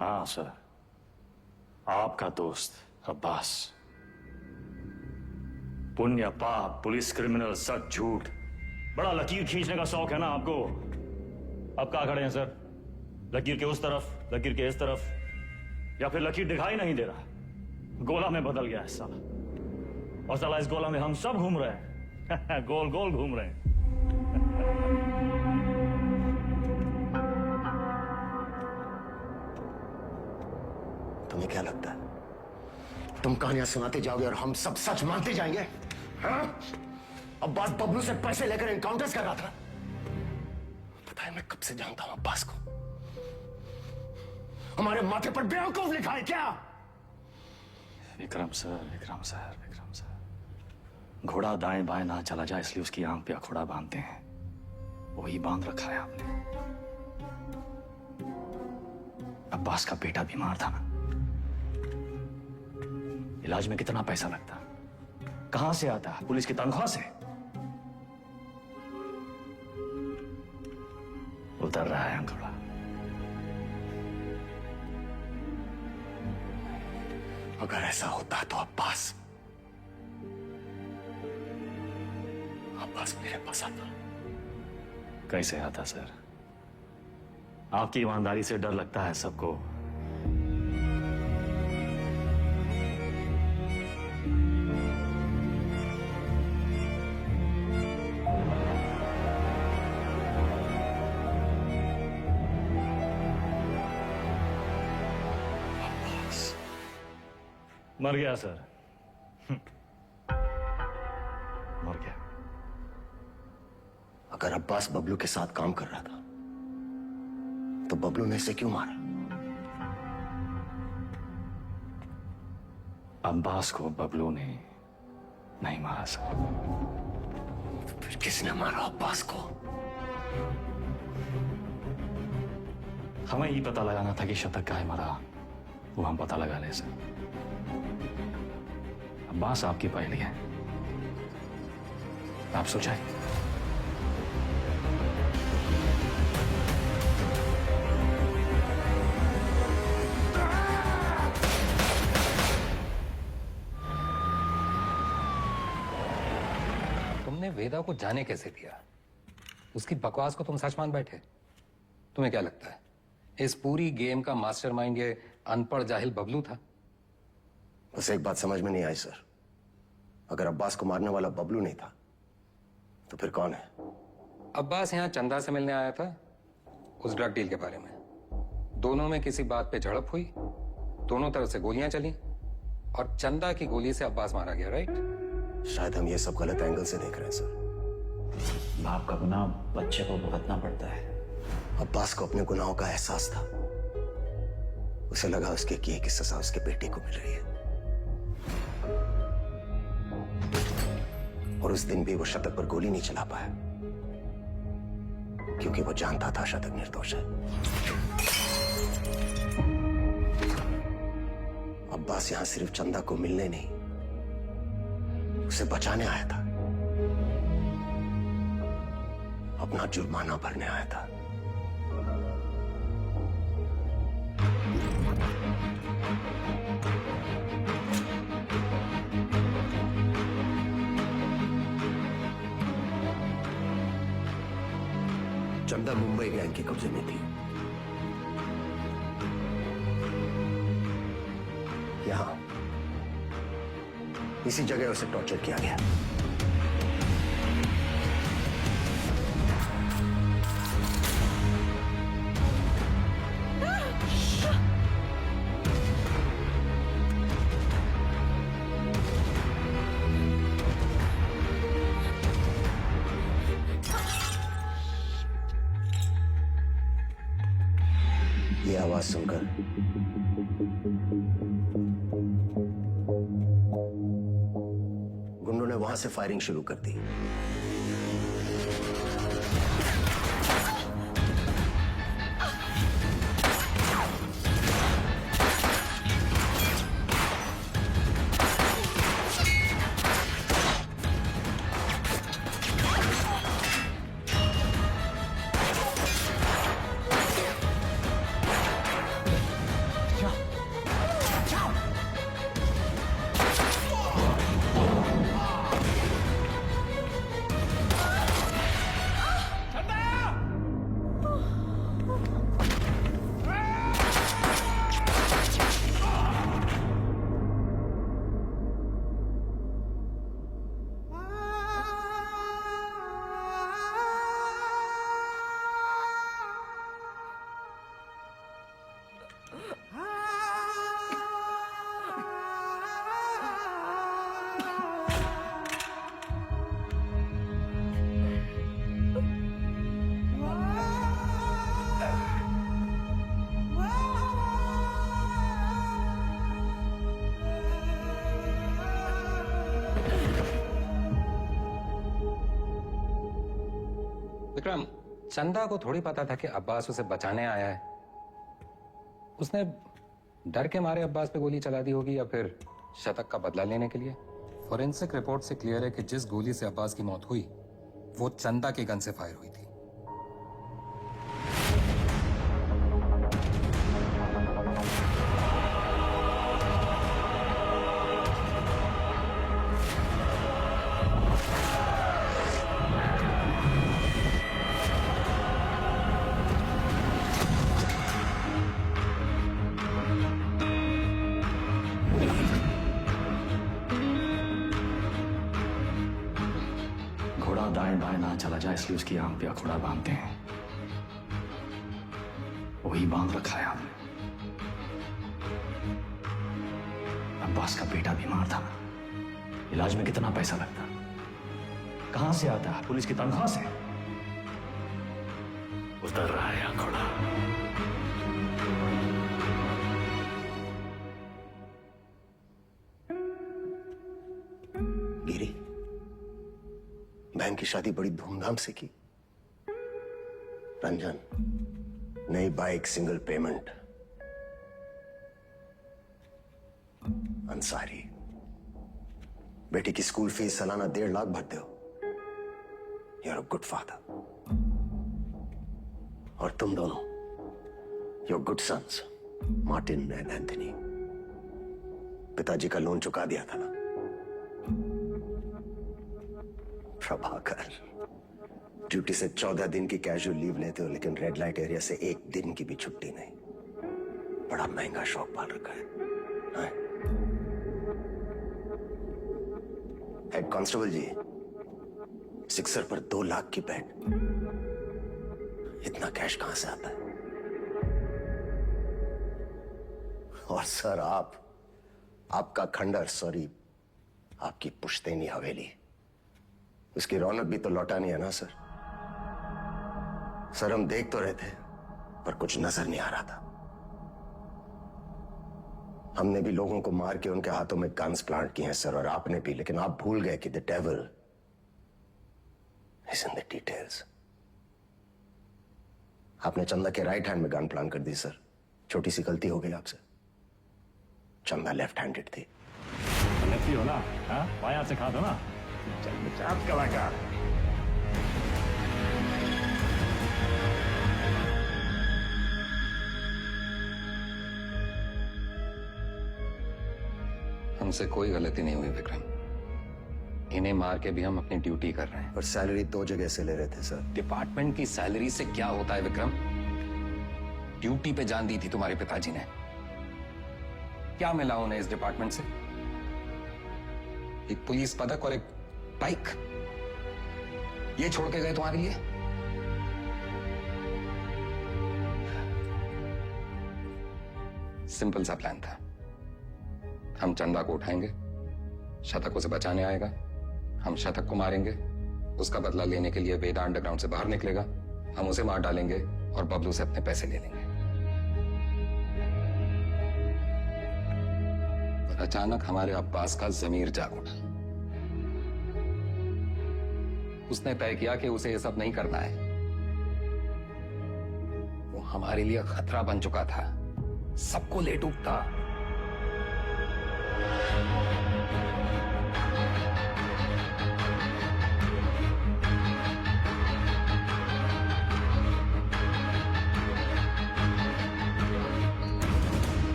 हाँ सर, आपका दोस्त अब्बास। पुण्य पाप, पुलिस, क्रिमिनल, सच झूठ, बड़ा लकीर खींचने का शौक है ना आपको। अब कहाँ खड़े हैं सर? लकीर के उस तरफ, लकीर के इस तरफ, या फिर लकीर दिखाई नहीं दे रहा, गोला में बदल गया है साला। और साला इस गोला में हम सब घूम रहे हैं गोल गोल घूम रहे हैं। तुम्हें क्या लगता है तुम कहानियां सुनाते जाओगे और हम सब सच मानते जाएंगे? हाँ? अब्बास बबलू से पैसे लेकर एनकाउंटर्स कर रहा था। पता है मैं कब से जानता हूं अब्बास को। हमारे माथे पर बेवकूफ लिखा है क्या? Vikram sir, Vikram sir, Vikram sir, घोड़ा दाएं बाएं ना चला जाए इसलिए उसकी आंख पे अखोड़ा बांधते हैं, वही बांध रखा है आपने। अब्बास का बेटा बीमार था ना, इलाज में कितना पैसा लगता, कहां से आता? पुलिस की तनख्वाह से। उतर रहा है अंगूठा। अगर ऐसा होता तो अब्बास मेरे पास आता। कैसे आता सर? आपकी ईमानदारी से डर लगता है सबको। मर गया सर, मर गया। अगर अब्बास बबलू के साथ काम कर रहा था तो बबलू ने इसे क्यों मारा? अब्बास को बबलू ने नहीं मारा सर। फिर किसने मारा अब्बास को? हमें ये पता लगाना था कि शतक काहे मारा, वो हम पता लगा ले सर। अब्बास आपकी पहली है, आप सोचाए। तुमने वेदा को जाने कैसे दिया? उसकी बकवास को तुम सच मान बैठे? तुम्हें क्या लगता है इस पूरी गेम का मास्टरमाइंड ये अनपढ़ जाहिल बबलू था? बस एक बात समझ में नहीं आई सर, अगर अब्बास को मारने वाला बबलू नहीं था तो फिर कौन है? अब्बास यहाँ चंदा से मिलने आया था उस ड्रग डील के बारे में। दोनों में किसी बात पे झड़प हुई, दोनों तरफ से गोलियां चली और चंदा की गोली से अब्बास मारा गया, राइट? शायद हम ये सब गलत एंगल से देख रहे हैं सर। बाप का गुनाह बच्चे को भुगतना पड़ता है। अब्बास को अपने गुनाहों का एहसास था, उसे लगा उसके किए की सजा उसके बेटे को मिल रही है, और उस दिन भी वो शतक पर गोली नहीं चला पाया क्योंकि वो जानता था शतक निर्दोष है। अब्बास यहां सिर्फ चंदा को मिलने नहीं, उसे बचाने आया था, अपना जुर्माना भरने आया था। चंदा मुंबई गैंग के कब्जे में थी। यहां इसी जगह उसे टॉर्चर किया गया। ये आवाज सुनकर गुंडों ने वहां से फायरिंग शुरू कर दी। विक्रम, चंदा को थोड़ी पता था कि अब्बास उसे बचाने आया है। उसने डर के मारे अब्बास पे गोली चला दी होगी या फिर शतक का बदला लेने के लिए। फोरेंसिक रिपोर्ट से क्लियर है कि जिस गोली से अब्बास की मौत हुई वो चंदा के गन से फायर हुई थी। घोड़ा दाएं बाएं ना चला जाए इसलिए उसकी आंख पे अखोड़ा बांधते हैं, वही बांध रखा है हमने। अब्बास का बेटा बीमार था, इलाज में कितना पैसा लगता, कहां से आता है? पुलिस की तनख्वाह से। उतर रहा है घोड़ा। बहन की शादी बड़ी धूमधाम से की। रंजन, नई बाइक, सिंगल पेमेंट। अंसारी, बेटी की स्कूल फीस सालाना 1.5 लाख भरते हो। You are a good father. और तुम दोनों, your good sons, Martin and Anthony. पिताजी का लोन चुका दिया था ना। प्रभाकर, ड्यूटी से 14 दिन की कैजुअल लीव लेते हो, लेकिन रेड लाइट एरिया से 1 दिन की भी छुट्टी नहीं। बड़ा महंगा शौक पाल रखा है, हाँ? हेड कांस्टेबल जी, सिक्सर पर 2 लाख की बेट। इतना कैश कहां से आता है? और सर, आपका खंडर, सॉरी, आपकी पुश्तैनी हवेली, उसकी रौनक भी तो लौटानी है ना सर। सर, हम देख तो रहे थे, पर कुछ नजर नहीं आ रहा था। हमने भी लोगों को मार के उनके हाथों में गन्स प्लांट किए हैं सर, और आपने भी, लेकिन आप भूल गए कि the devil is in the details. आपने चंदा के राइट हैंड में गन प्लांट कर दी सर। छोटी सी गलती हो गई आपसे। चंदा लेफ्ट हैंडेड थी। लेफ्टी हो ना? हाँ, बायां से खा दो ना। चल कलाकार। हमसे कोई गलती नहीं हुई विक्रम। इन्हें मार के भी हम अपनी ड्यूटी कर रहे हैं। पर सैलरी 2 जगह से ले रहे थे सर। डिपार्टमेंट की सैलरी से क्या होता है विक्रम? ड्यूटी पे जान दी थी तुम्हारे पिताजी ने। क्या मिला उन्हें इस डिपार्टमेंट से? एक पुलिस पदक और एक बाइक, ये छोड़ के गए तुम्हारे लिए? सिंपल सा प्लान था। हम चंदा को उठाएंगे, शतक उसे बचाने आएगा, हम शतक को मारेंगे, उसका बदला लेने के लिए वेदा अंडरग्राउंड से बाहर निकलेगा, हम उसे मार डालेंगे और बबलू से अपने पैसे ले लेंगे। पर अचानक हमारे अब्बास का जमीर जाग उठा। उसने तय किया कि उसे ये सब नहीं करना है। वो हमारे लिए खतरा बन चुका था, सबको ले डूबता।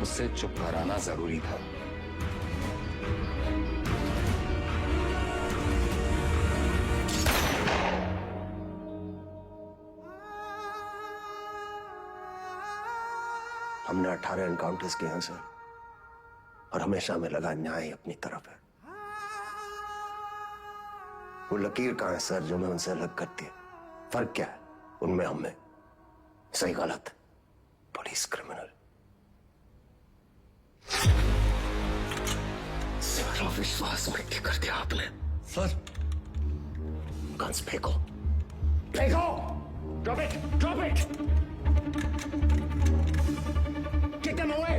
उससे चुप कराना जरूरी था। हमने 18 एनकाउंटर्स किए हैं सर, और हमेशा हमें लगा न्याय अपनी तरफ है। वो लकीर कहां है सर जो मैं उनसे अलग करती है? फर्क क्या है उनमें हमें? सही गलत, पुलिस क्रिमिनल। सारा विश्वास मिट्टी कर दिया आपने सर। गन्स फेंको, फेंको। Drop it, drop it. Kick them away.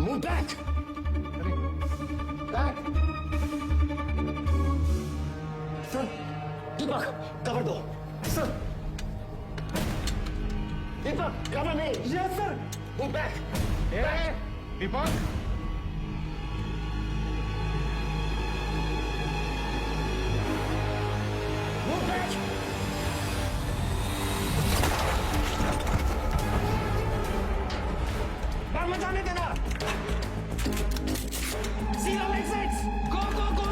Move back. Back. Sir, Deepak, cover दो. Sir. Deepak, cover me. Yes, sir. Move back. Hey, Deepak. Move back. मत जाने देना। See the exits. Go, go, go.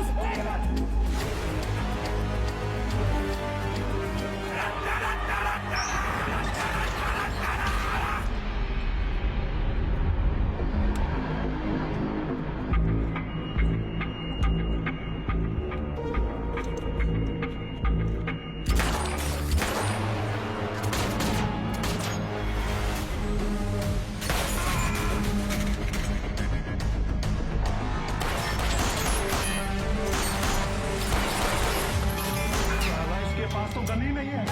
पास तो gun ही नहीं है।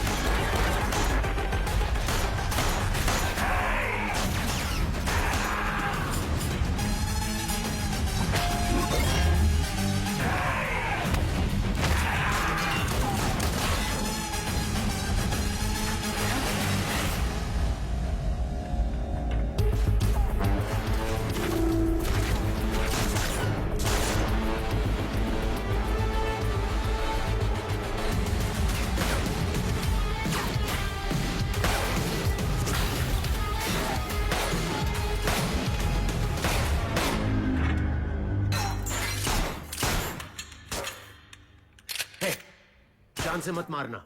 जान से मत मारना।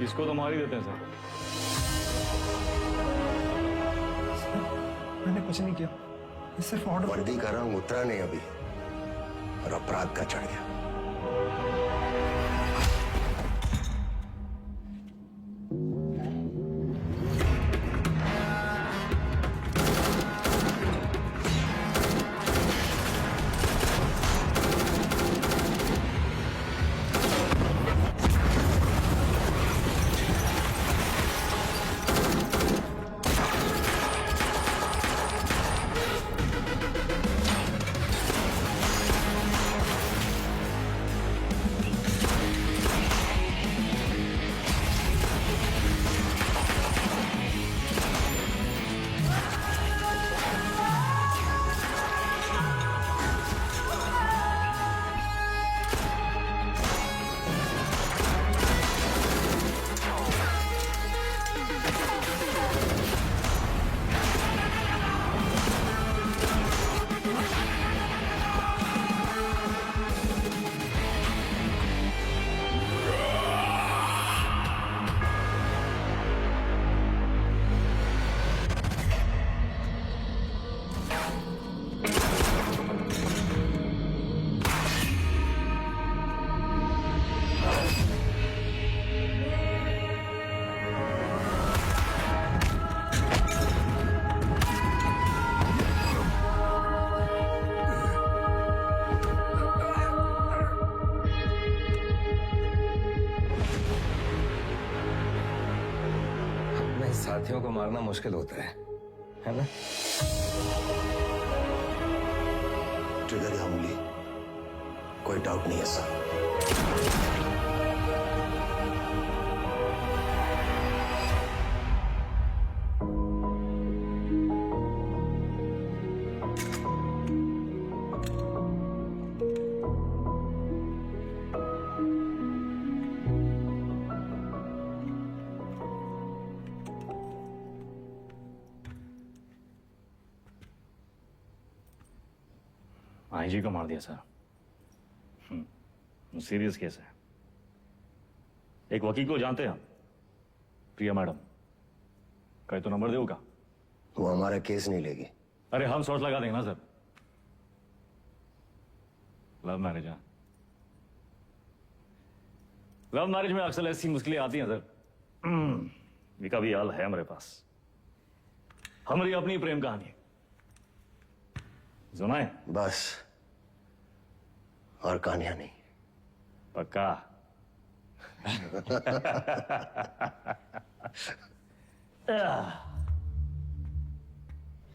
इसको तो मार ही देते हैं सर। मैंने कुछ नहीं किया, सिर्फ ऑर्डर। वर्दी का रंग उतरा नहीं अभी और अपराध का चढ़ गया। साथियों को मारना मुश्किल होता है ना? ट्रिगर या उंगली, कोई डाउट नहीं है सर। आईजी को मार दिया सर। सीरियस केस है। एक वकील को जानते हैं, प्रिया मैडम। कहे तो नंबर देगा। वो हमारा केस नहीं लेगी। अरे हम शॉट लगा देंगे ना सर। लव मैरिज है। लव मैरिज में अक्सर ऐसी मुश्किलें आती हैं सर। विका भी हाल है हमारे पास। हमारी अपनी प्रेम कहानी सुनाए बस, और कहानियां नहीं। पक्का?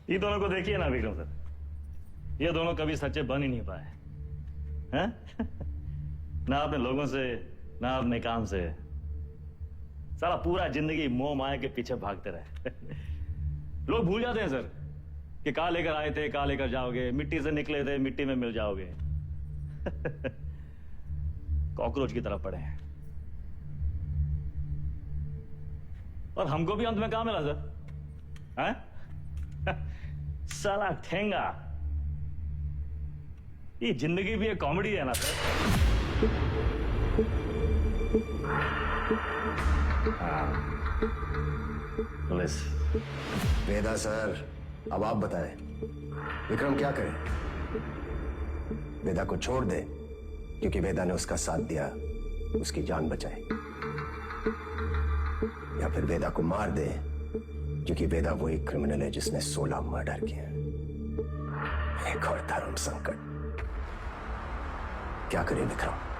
ये दोनों को देखिए ना विक्रम सर, ये दोनों कभी सच्चे बन ही नहीं पाए हैं? ना अपने लोगों से, ना अपने काम से। साला पूरा जिंदगी मोह माया के पीछे भागते रहे। लोग भूल जाते हैं सर कि कहां लेकर आए थे, कहां लेकर जाओगे, मिट्टी से निकले थे, मिट्टी में मिल जाओगे। कॉकरोच की तरफ पड़े हैं। और हमको भी अंत में कहां मिला सर? हैं? साला ठेंगा। ये जिंदगी भी एक कॉमेडी है ना सर। पुलिस। वेदा सर, अब आप बताएं, विक्रम क्या करे? वेदा को छोड़ दे क्योंकि वेदा ने उसका साथ दिया, उसकी जान बचाई, या फिर वेदा को मार दे क्योंकि वेदा वो एक क्रिमिनल है जिसने 16 मर्डर किए। एक और धर्म संकट। क्या करे विक्रम?